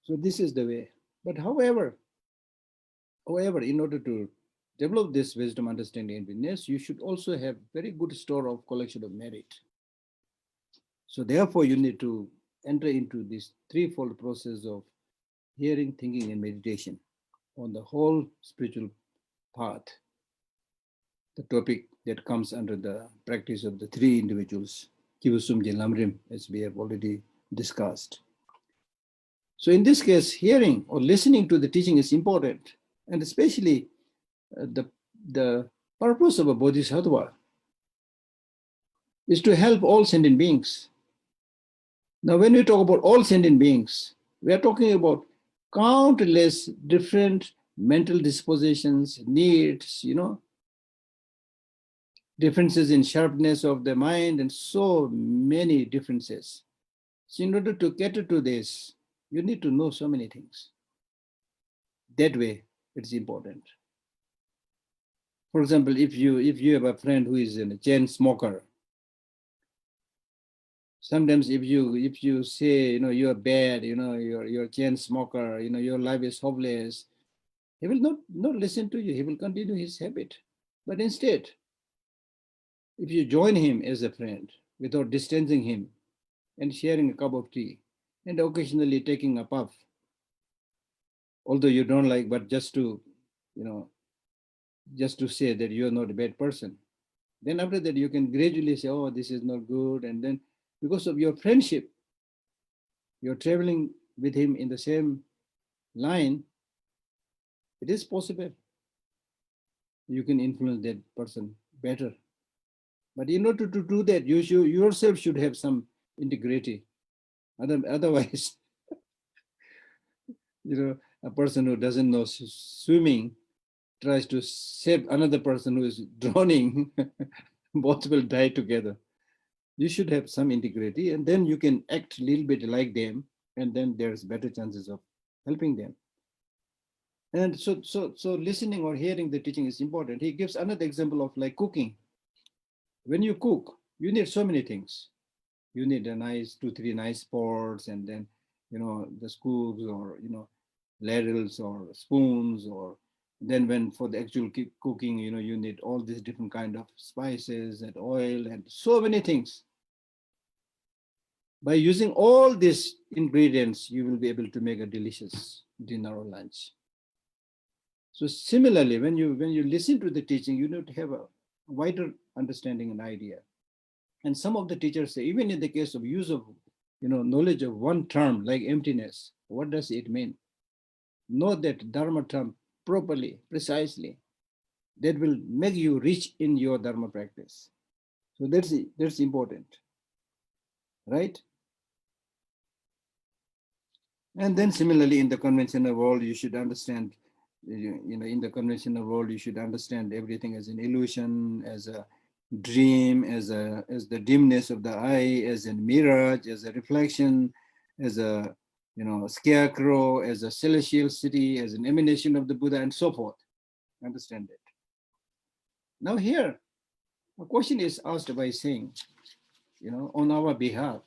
So this is the way. But however, in order to develop this wisdom, understanding, and witness, you should also have very good store of collection of merit. So therefore, you need to enter into this threefold process of hearing, thinking, and meditation on the whole spiritual path, the topic that comes under the practice of the three individuals, Kivusum Lamrim, as we have already discussed. So in this case, hearing or listening to the teaching is important, and especially the purpose of a bodhisattva is to help all sentient beings. Now, when we talk about all sentient beings, we are talking about countless different mental dispositions, needs, differences in sharpness of the mind, and so many differences. So in order to cater to this, you need to know so many things. That way, it's important. For example, if you have a friend who is a chain smoker, sometimes if you say you're bad, you're a chain smoker, your life is hopeless, he will not listen to you. He will continue his habit. But instead, if you join him as a friend without distancing him and sharing a cup of tea and occasionally taking a puff, although you don't like, but just to say that you're not a bad person, then after that you can gradually say, oh, this is not good. And then because of your friendship, you're traveling with him in the same line, it is possible you can influence that person better. But in order to do that, you yourself should have some integrity. Otherwise, a person who doesn't know swimming tries to save another person who is drowning, both will die together. You should have some integrity, and then you can act a little bit like them, and then there's better chances of helping them. And so listening or hearing the teaching is important. He gives another example of like cooking. When you cook, you need so many things. You need a nice 2-3 nice pots, and then the scoops, or ladles or spoons, or then when for the actual cooking, you need all these different kind of spices and oil and so many things. By using all these ingredients, you will be able to make a delicious dinner or lunch. So similarly, when you listen to the teaching, you need to have a wider understanding and idea. And some of the teachers say, even in the case of use of knowledge of one term like emptiness, what does it mean? Know that Dharma term properly, precisely. That will make you rich in your Dharma practice. So that's important, right? And then similarly, in the conventional world, you should understand, in the conventional world, you should understand everything as an illusion, as a dream, as the dimness of the eye, as a mirage, as a reflection, as a scarecrow, as a celestial city, as an emanation of the Buddha, and so forth. Understand it. Now here, a question is asked by saying, on our behalf,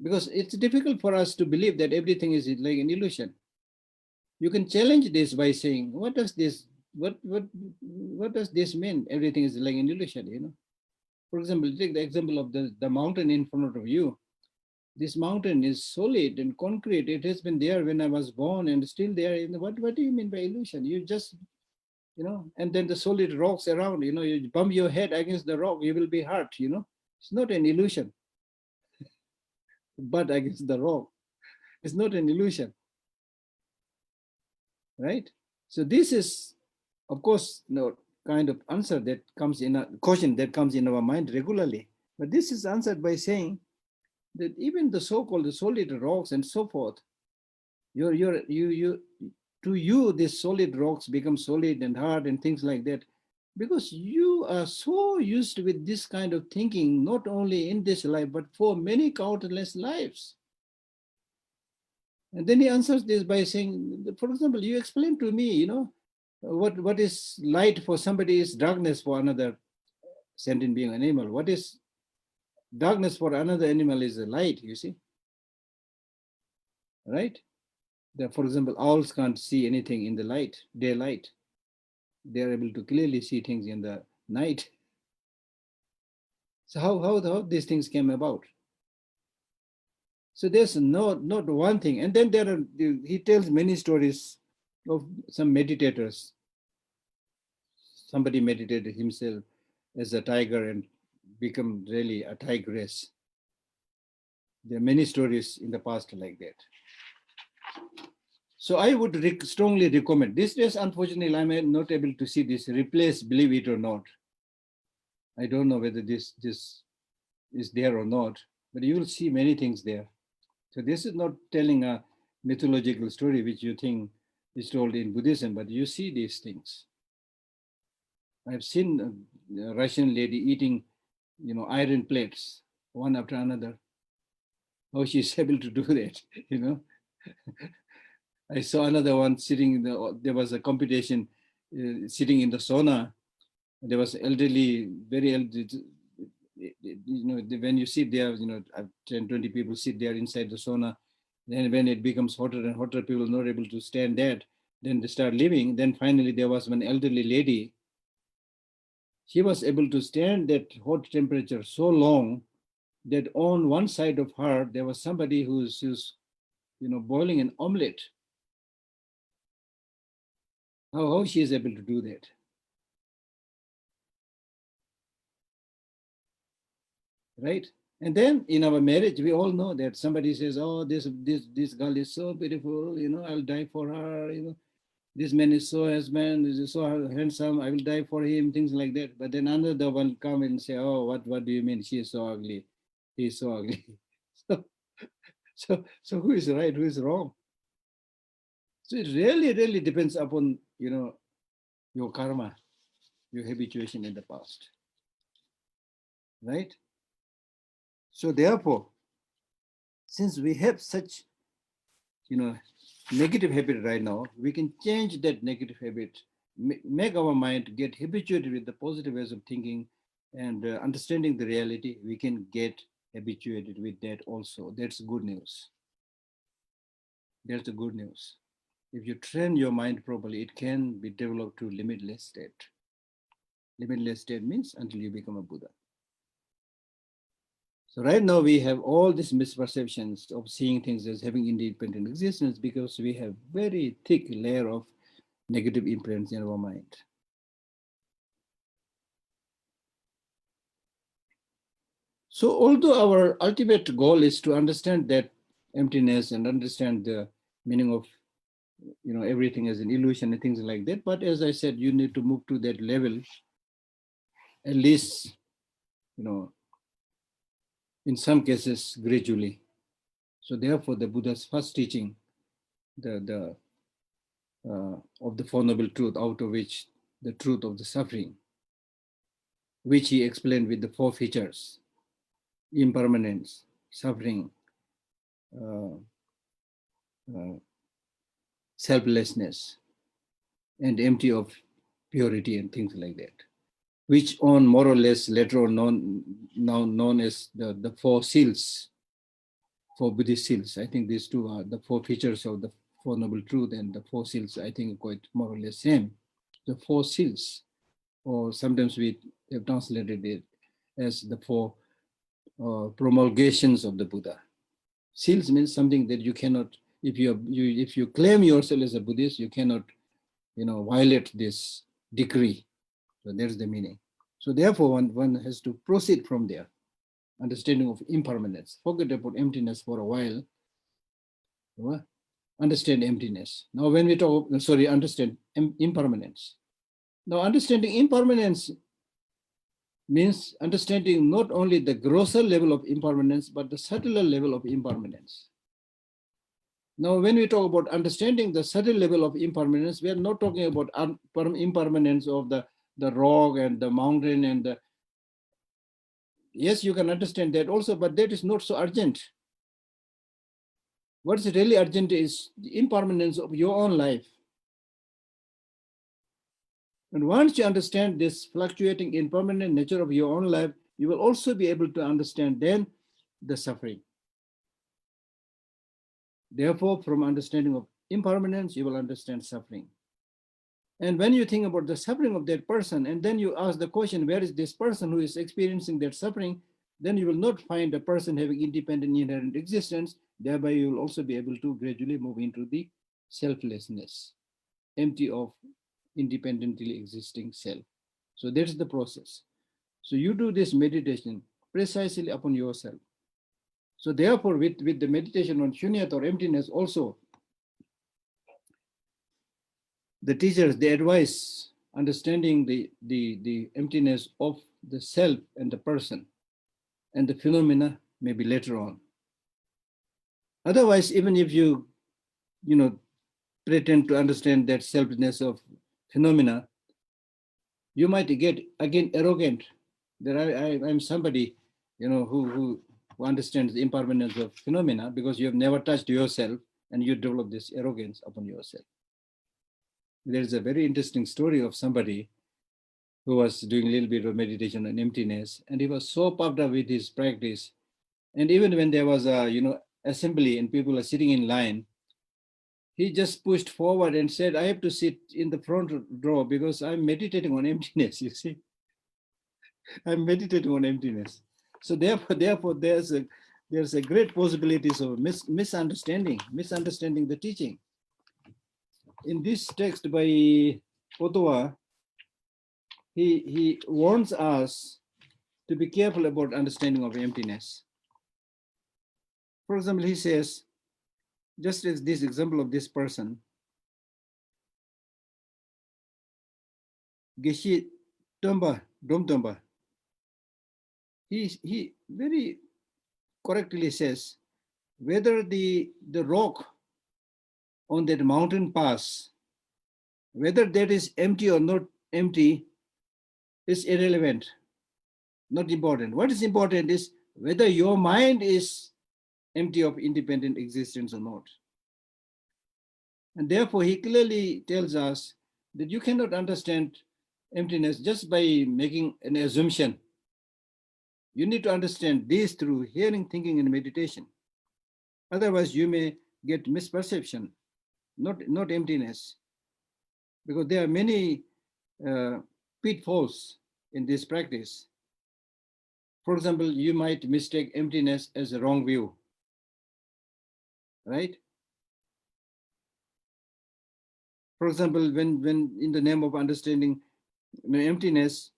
because it's difficult for us to believe that everything is like an illusion. You can challenge this by saying, what does this mean? Everything is like an illusion, For example, take the example of the mountain in front of you. This mountain is solid and concrete. It has been there when I was born and still there. What do you mean by illusion? You just, and then the solid rocks around, you bump your head against the rock, you will be hurt, It's not an illusion. But against the rock, it's not an illusion. Right? So this is, of course, kind of answer that comes in a question that comes in our mind regularly. But this is answered by saying that even the so-called solid rocks and so forth, to you, these solid rocks become solid and hard and things like that, because you are so used with this kind of thinking, not only in this life, but for many countless lives. And then he answers this by saying, for example, you explain to me, what is light for somebody is darkness for another sentient being, an animal. What is darkness for another animal is a light, you see, right? For example, owls can't see anything in the light, daylight. They are able to clearly see things in the night. So how these things came about? So there's not one thing. And then he tells many stories of some meditators. Somebody meditated himself as a tiger and become really a tigress. There are many stories in the past like that. So I would strongly recommend. These days, unfortunately, I'm not able to see this replace, believe it or not. I don't know whether this is there or not, but you will see many things there. So this is not telling a mythological story which you think is told in Buddhism, but you see these things. I've seen a Russian lady eating, iron plates, one after another. How she's able to do that, I saw another one sitting there was a competition sitting in the sauna. There was elderly, very elderly, when you sit there, 10, 20 people sit there inside the sauna. Then when it becomes hotter and hotter, people are not able to stand that. Then they start leaving. Then finally there was one elderly lady. She was able to stand that hot temperature so long that on one side of her, there was somebody who's boiling an omelette. How she is able to do that? Right? And then in our marriage, we all know that somebody says, oh, this girl is so beautiful, I'll die for her, this man is so husband, is so handsome, I will die for him, things like that. But then another one come and say, oh, what do you mean? She is so ugly. He is so ugly. So who is right, who is wrong? So it really depends upon, your karma, your habituation in the past, right? So therefore, since we have such, negative habit right now, we can change that negative habit, make our mind get habituated with the positive ways of thinking and understanding the reality. We can get habituated with that also. That's good news. That's the good news. If you train your mind properly, it can be developed to limitless state. Limitless state means until you become a Buddha. So right now we have all these misperceptions of seeing things as having independent existence because we have very thick layer of negative imprints in our mind. So although our ultimate goal is to understand that emptiness and understand the meaning of everything as an illusion and things like that, but as I said, you need to move to that level, at least, in some cases gradually. So therefore the Buddha's first teaching, the of the Four Noble Truth, out of which the truth of the suffering, which he explained with the four features: impermanence, suffering, selflessness, and empty of purity and things like that, which on more or less later on now known as the four seals, four Buddhist seals. I think these two are the four features of the Four Noble Truth, and the four seals, I think, quite more or less same. The four seals, or sometimes we have translated it as the four promulgations of the Buddha. Seals means something that you cannot, if you claim yourself as a Buddhist, you cannot, violate this decree. So there's the meaning. So therefore, one has to proceed from there. Understanding of impermanence. Forget about emptiness for a while. Understand emptiness. Now when we talk, understand impermanence. Now understanding impermanence means understanding not only the grosser level of impermanence, but the subtler level of impermanence. Now, when we talk about understanding the subtle level of impermanence, we are not talking about impermanence of the rock and the mountain and the, yes, you can understand that also, but that is not so urgent. What is really urgent is the impermanence of your own life. And once you understand this fluctuating, impermanent nature of your own life, you will also be able to understand then the suffering. Therefore, from understanding of impermanence, you will understand suffering. And when you think about the suffering of that person, and then you ask the question, where is this person who is experiencing that suffering? Then you will not find a person having independent inherent existence. Thereby, you will also be able to gradually move into the selflessness, empty of independently existing self. So that's the process. So you do this meditation precisely upon yourself. So therefore, with the meditation on shunyata or emptiness also, the teachers, they advise understanding the emptiness of the self and the person, and the phenomena maybe later on. Otherwise, even if you pretend to understand that selfness of phenomena, you might get again arrogant that I'm somebody, who understands the impermanence of phenomena, because you have never touched yourself, and you develop this arrogance upon yourself. There's a very interesting story of somebody who was doing a little bit of meditation on emptiness, and he was so puffed up with his practice. And even when there was a assembly and people are sitting in line, he just pushed forward and said, I have to sit in the front row because I'm meditating on emptiness, you see. I'm meditating on emptiness. So therefore there's a great possibilities of misunderstanding the teaching. In this text by Ottawa, he warns us to be careful about understanding of emptiness. For example, he says, just as this example of this person, Geshe Lhakdor, he very correctly says, whether the rock on that mountain pass, whether that is empty or not empty, is irrelevant, not important. What is important is whether your mind is empty of independent existence or not. And therefore, he clearly tells us that you cannot understand emptiness just by making an assumption. You need to understand this through hearing, thinking, and meditation. Otherwise, you may get misperception, not emptiness, because there are many pitfalls in this practice. For example, you might mistake emptiness as a wrong view, right? For example, when in the name of understanding emptiness,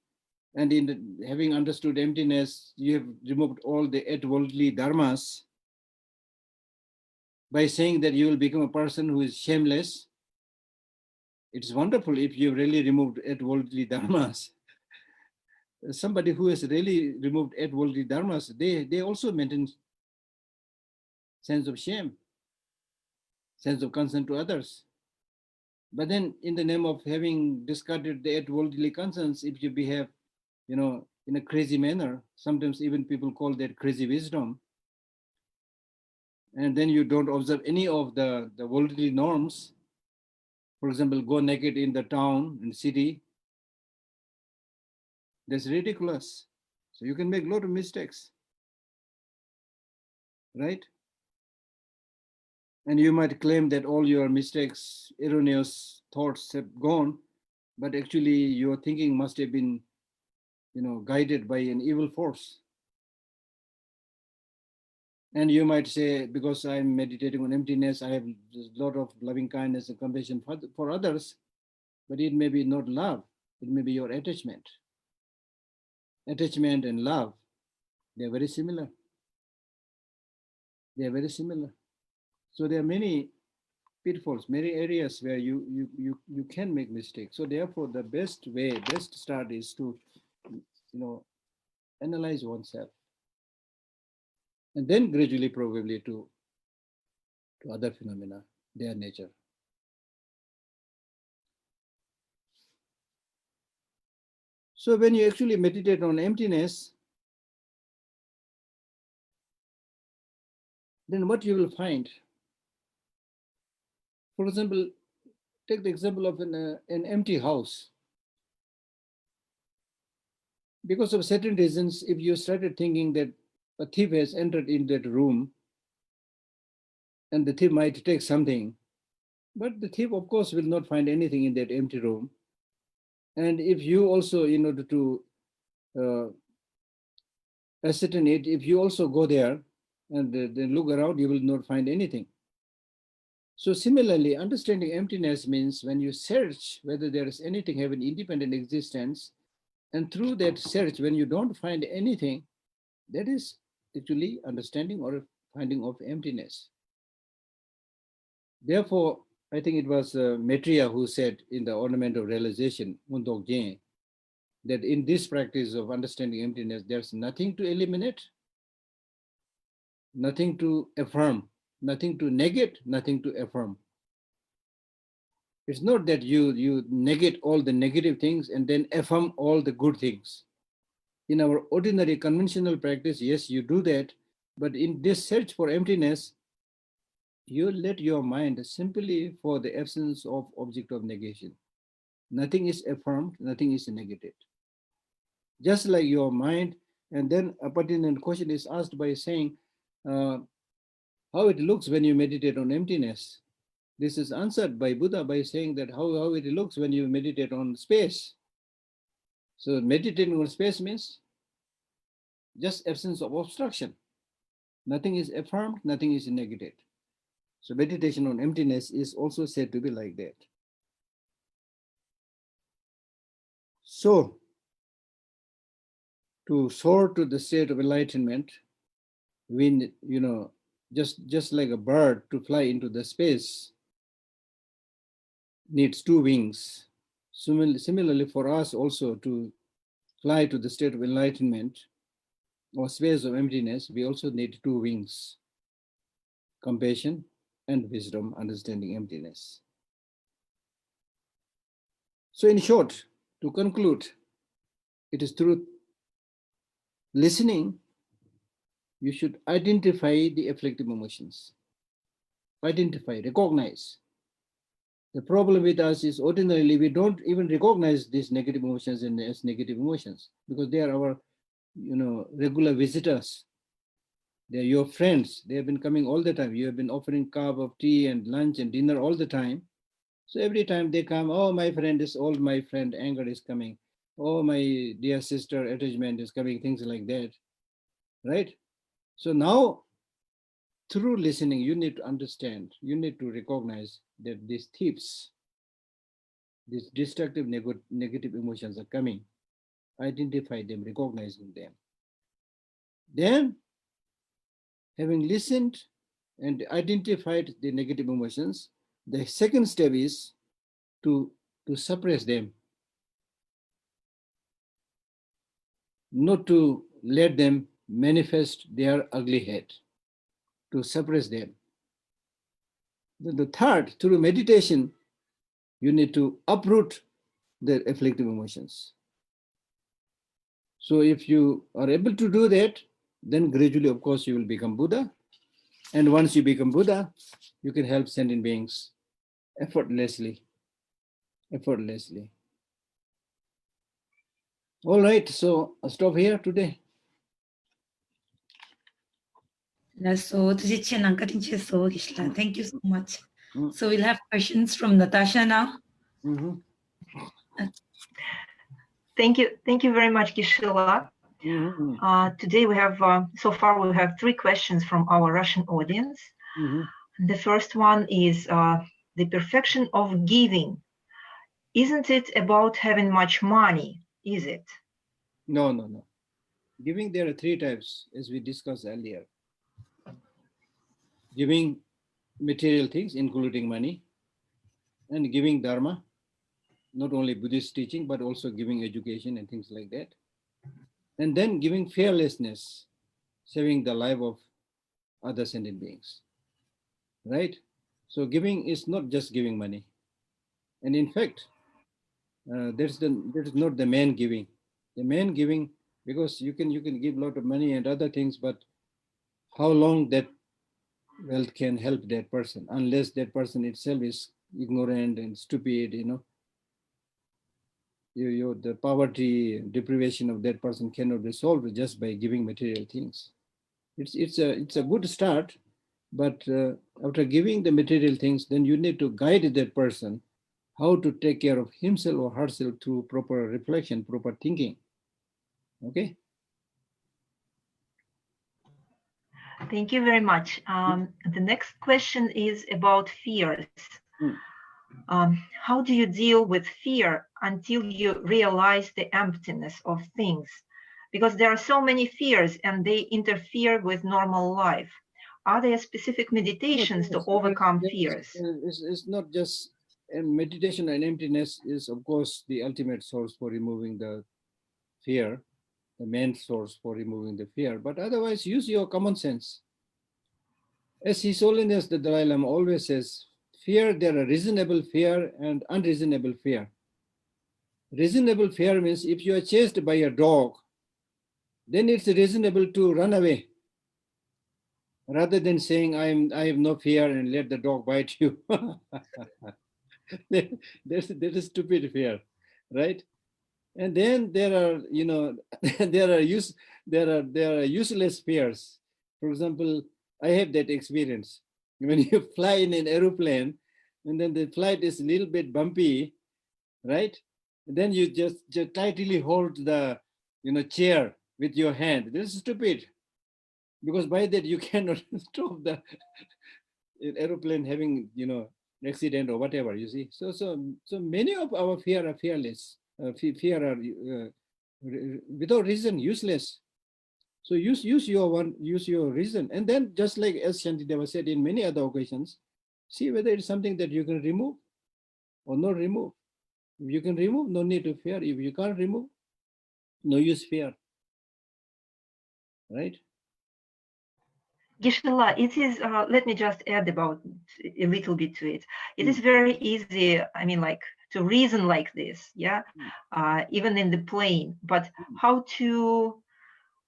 and in having understood emptiness, you have removed all the eight worldly dharmas by saying that you will become a person who is shameless. It's wonderful if you really removed eight worldly dharmas. Somebody who has really removed eight worldly dharmas, they also maintain sense of shame, sense of concern to others. But then in the name of having discarded the eight worldly concerns, if you behave, in a crazy manner, sometimes even people call that crazy wisdom, and then you don't observe any of the worldly norms, for example, go naked in the town and city, that's ridiculous. So you can make a lot of mistakes, right? And you might claim that all your mistakes, erroneous thoughts have gone, but actually your thinking must have been, guided by an evil force. And you might say, because I'm meditating on emptiness, I have a lot of loving kindness and compassion for others, but it may be not love, it may be your attachment. Attachment and love, they're very similar. They are very similar. So there are many pitfalls, many areas where you can make mistakes. So therefore, the best start is to, analyze oneself, and then gradually probably to other phenomena, their nature. So when you actually meditate on emptiness, then what you will find For example, take the example of an empty house. Because of certain reasons, if you started thinking that a thief has entered in that room and the thief might take something, but the thief, of course, will not find anything in that empty room. And if you also, in order to ascertain it, if you also go there and then look around, you will not find anything. So similarly, understanding emptiness means when you search whether there is anything having independent existence, and through that search, when you don't find anything, that is actually understanding or finding of emptiness. Therefore, I think it was Maitreya who said in the Ornament of Realization, Mundok Jen, that in this practice of understanding emptiness, there's nothing to eliminate, nothing to affirm, nothing to negate, nothing to affirm. It's not that you negate all the negative things and then affirm all the good things. In our ordinary conventional practice, yes, you do that, but in this search for emptiness, you let your mind simply for the absence of object of negation. Nothing is affirmed, nothing is negated. Just like your mind, and then a pertinent question is asked by saying, how it looks when you meditate on emptiness. This is answered by Buddha by saying that how it looks when you meditate on space. So meditating on space means just absence of obstruction. Nothing is affirmed, nothing is negated. So meditation on emptiness is also said to be like that. So to soar to the state of enlightenment, we, just like a bird to fly into the space needs two wings. Similarly, for us also to fly to the state of enlightenment or space of emptiness, we also need two wings: compassion and wisdom, understanding emptiness. So in short, to conclude, it is through listening, you should identify the afflictive emotions. Identify, recognize. The problem with us is ordinarily we don't even recognize these negative emotions as negative emotions because they are our, regular visitors. They're your friends. They have been coming all the time. You have been offering cup of tea and lunch and dinner all the time. So every time they come, oh, my friend is old, my friend, anger is coming. Oh, my dear sister, attachment is coming, things like that, right? So now, through listening, you need to understand, you need to recognize that these thieves, these destructive negative emotions are coming. Identify them, recognizing them. Then, having listened and identified the negative emotions, the second step is to suppress them, not to let them manifest their ugly head, to suppress them. Then the third, through meditation, you need to uproot the afflictive emotions. So if you are able to do that, then gradually, of course, you will become Buddha. And once you become Buddha, you can help sentient beings effortlessly. All right, so I'll stop here today. So, thank you so much. So we'll have questions from Natasha now. Mm-hmm. Thank you very much, Geshe Lhakdor. Mm-hmm. Today we have, so far we have 3 questions from our Russian audience. Mm-hmm. The first one is the perfection of giving. Isn't it about having much money, is it? No. Giving, there are 3 types, as we discussed earlier. Giving material things, including money, and giving Dharma, not only Buddhist teaching, but also giving education and things like that. And then giving fearlessness, saving the life of other sentient beings, right? So giving is not just giving money. And in fact, that is not the main giving. The main giving, because you can give a lot of money and other things, but how long that wealth can help that person, unless that person itself is ignorant and stupid, the poverty, deprivation of that person cannot be solved just by giving material things. It's a good start, but after giving the material things, then you need to guide that person how to take care of himself or herself through proper reflection, proper thinking. Okay. Thank you very much. The next question is about fears. How do you deal with fear until you realize the emptiness of things? Because there are so many fears and they interfere with normal life. Are there specific meditations to overcome fears? It's not just meditation, and emptiness is, of course, the ultimate source for removing the fear, the main source for removing the fear. But otherwise, use your common sense. As His Holiness the Dalai Lama always says, fear, there are reasonable fear and unreasonable fear. Reasonable fear means if you are chased by a dog, then it's reasonable to run away, rather than saying, I have no fear and let the dog bite you. That is stupid fear, right? And then there are, there are useless fears. For example, I have that experience. When you fly in an aeroplane and then the flight is a little bit bumpy, right? And then you just tightly hold the chair with your hand. This is stupid, because by that you cannot stop the aeroplane having accident or whatever. You see, so many of our fear are fearless. Fear are without reason, useless. So use your reason, and then just like as Shantideva said in many other occasions, see whether it's something that you can remove or not remove. If you can remove, no need to fear. If you can't remove, no use fear. Right? Geshe-la, it is, let me just add about a little bit to it. It is very easy, to reason like this, yeah, even in the plane, but how to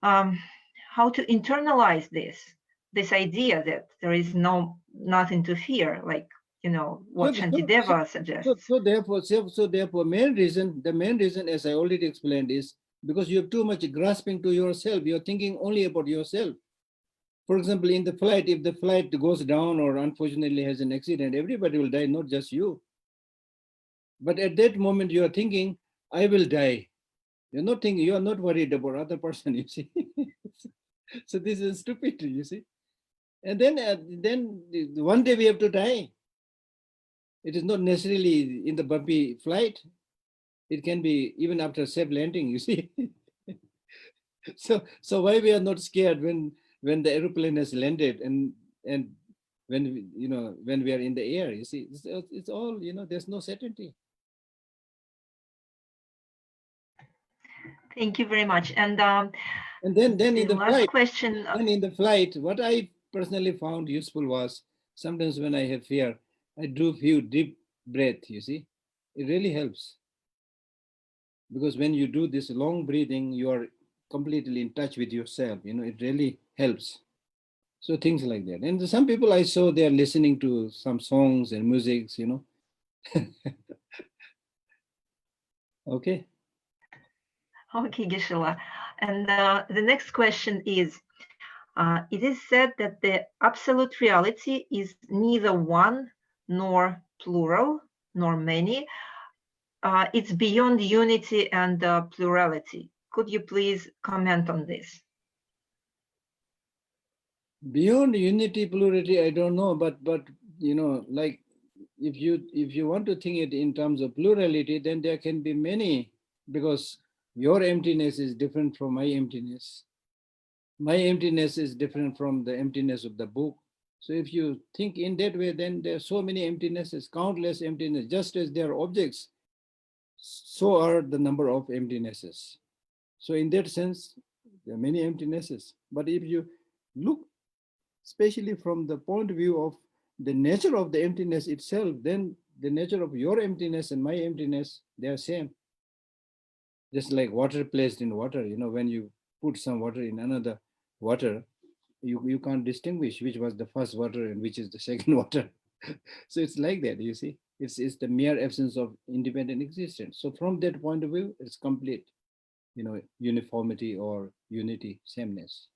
internalize this idea that there is nothing to fear, like, what Shantideva suggests. So therefore, the main reason, as I already explained, is because you have too much grasping to yourself. You're thinking only about yourself. For example, in the flight, if the flight goes down or unfortunately has an accident, everybody will die, not just you. But at that moment, you are thinking, I will die. You're not thinking, you are not worried about other person, you see. So this is stupid, you see. And then one day we have to die. It is not necessarily in the bumpy flight. It can be even after safe landing, you see. So why we are not scared when the airplane has landed and when we are in the air, you see, it's all, there's no certainty. Thank you very much. And then in the last flight, question. Then in the flight, what I personally found useful was sometimes when I have fear, I do few deep breath, you see. It really helps. Because when you do this long breathing, you are completely in touch with yourself, it really helps. So things like that. And some people I saw, they are listening to some songs and musics, Okay. Okay, Geshe-la. And the next question is, it is said that the absolute reality is neither one nor plural nor many. It's beyond unity and plurality. Could you please comment on this? Beyond unity, plurality, I don't know, but like if you want to think it in terms of plurality, then there can be many, because your emptiness is different from my emptiness. My emptiness is different from the emptiness of the book. So if you think in that way, then there are so many emptinesses, countless emptiness. Just as there are objects, so are the number of emptinesses. So in that sense, there are many emptinesses. But if you look especially from the point of view of the nature of the emptiness itself, then the nature of your emptiness and my emptiness, they are same. Just like water placed in water, when you put some water in another water, you can't distinguish which was the first water and which is the second water. So it's like that, you see. It's the mere absence of independent existence. So from that point of view, it's complete, uniformity or unity, sameness.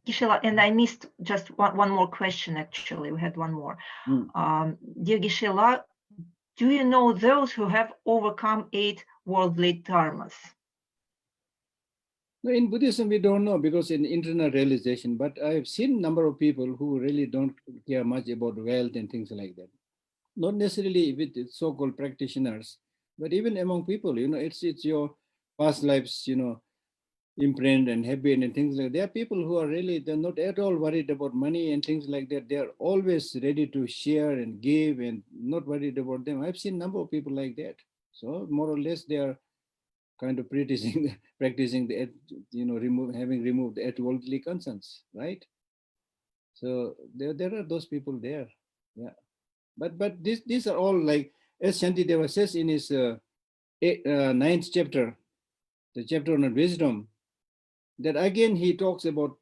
Geshe, and I missed just one more question, actually. We had one more. Dear Geshe, do you know those who have overcome 8 worldly dharmas? No, in Buddhism, we don't know because in internal realization, but I've seen a number of people who really don't care much about wealth and things like that. Not necessarily with so-called practitioners, but even among people, it's your past lives, imprint and habit and things like that. There are people who are really, they're not at all worried about money and things like that. They're always ready to share and give and not worried about them. I've seen a number of people like that. So more or less they are kind of practicing the, having removed the worldly concerns, right? So there are those people there, yeah. But these are all like, as Shantideva says in his 9th chapter, the chapter on wisdom, that again he talks about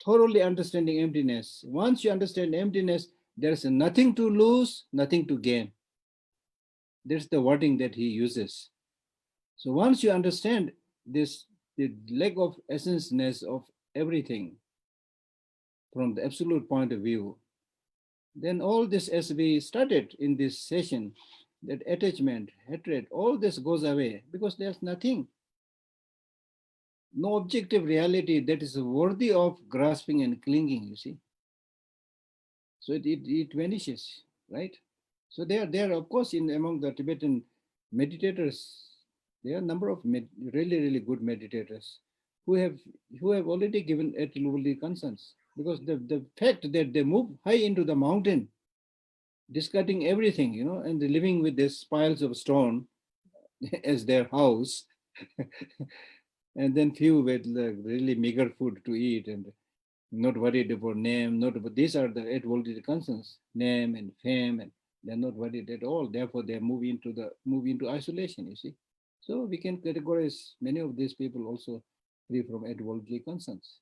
thoroughly understanding emptiness. Once you understand emptiness, there's nothing to lose, nothing to gain. That's the wording that he uses. So once you understand this, the lack of essence-ness of everything from the absolute point of view, then all this, as we started in this session, that attachment, hatred, all this goes away because there's nothing. No objective reality that is worthy of grasping and clinging, you see. So it vanishes, right? So there, of course, among the Tibetan meditators, there are a number of really good meditators who have already given at worldly concerns, because the fact that they move high into the mountain, discarding everything, and living with these piles of stone as their house, and then few with really meager food to eat and not worried about name, these are the 8 worldly concerns, name and fame, and they're not worried at all. Therefore, they move into isolation, you see. So we can categorize many of these people also free from 8 worldly concerns.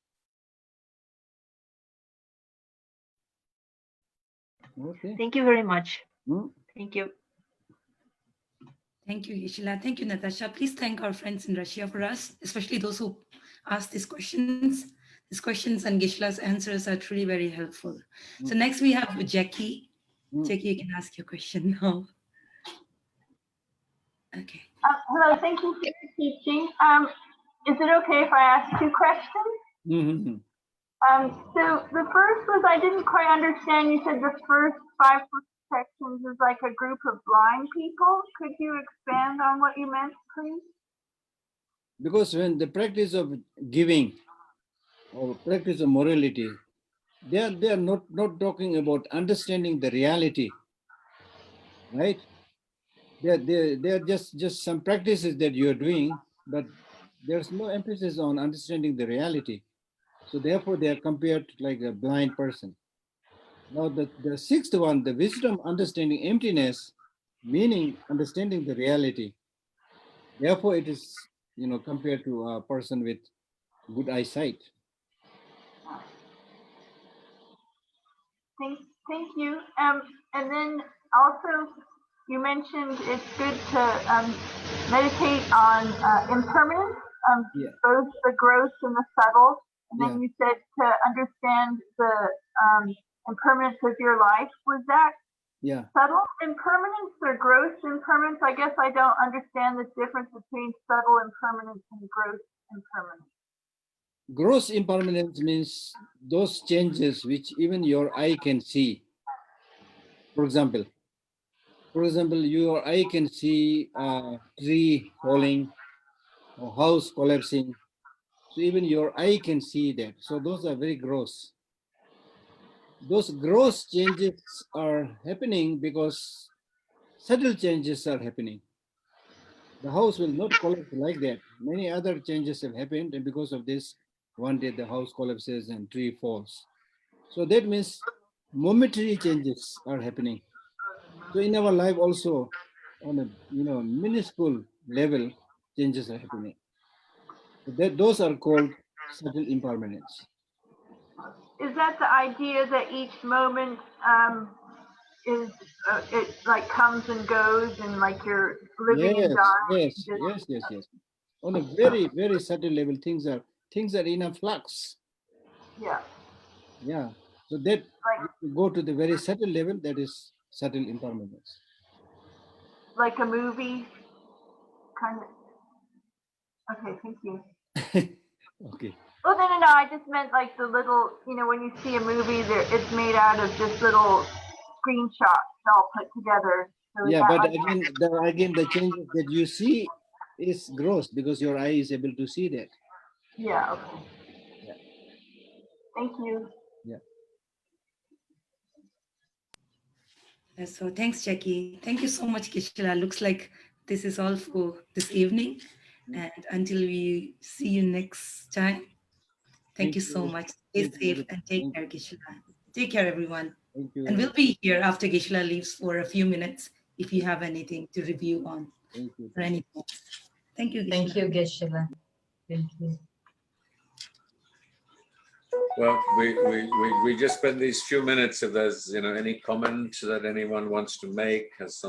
Okay. Thank you very much. Hmm? Thank you. Thank you, Geshe. Thank you, Natasha. Please thank our friends in Russia for us, especially those who asked these questions. These questions and Geshe-la's answers are truly very helpful. So next we have Jackie. Jackie, you can ask your question now. Okay. Hello, thank you for your teaching. Is it okay if I ask 2 questions? Mm-hmm. So the first was, I didn't quite understand. You said the first 5 sections is like a group of blind people. Could you expand on what you meant, please? Because when the practice of giving or practice of morality, they are not talking about understanding the reality, right? They're just some practices that you're doing, but there's no emphasis on understanding the reality. So therefore they are compared like a blind person. Now the 6th one, the wisdom understanding emptiness, meaning understanding the reality. Therefore it is, compared to a person with good eyesight. Thank you. And then also you mentioned it's good to meditate on impermanence, both the gross and the subtle. And then you said to understand the impermanence of your life. Was that subtle impermanence or gross impermanence? I guess I don't understand the difference between subtle impermanence and gross impermanence. Gross impermanence means those changes which even your eye can see. For example, your eye can see a tree falling or house collapsing. So even your eye can see that. So those are very gross. Those gross changes are happening because subtle changes are happening. The house will not collapse like that. Many other changes have happened, and because of this, one day the house collapses and tree falls. So that means momentary changes are happening. So in our life also, on a minuscule level, changes are happening. So those are called subtle impermanence. Is that the idea that each moment is it like comes and goes and like you're living and dying? Yes. On a very, very subtle level, things are in a flux. Yeah. Yeah. So that Like if you go to the very subtle level, that is subtle impermanence. like a movie kind of. Okay, thank you. Okay. Oh no, I just meant like the little, when you see a movie, there it's made out of just little screenshots all put together. So is Yeah, that but like again, the changes that you see is gross because your eye is able to see that. Yeah, okay. Yeah. Thank you. Yeah. So thanks, Jackie. Thank you so much, Geshe. Looks like this is all for this evening. And until we see you next time, thank you so much. Stay Thank you safe very and take much. care, Geshe. Take care, everyone. Thank you. And we'll be here after Geshe leaves for a few minutes if you have anything to review on Thank you. or anything. Thank you, Geshe. Thank you, Geshe. Thank you. Well, we just spend these few minutes. If there's any comment that anyone wants to make, has some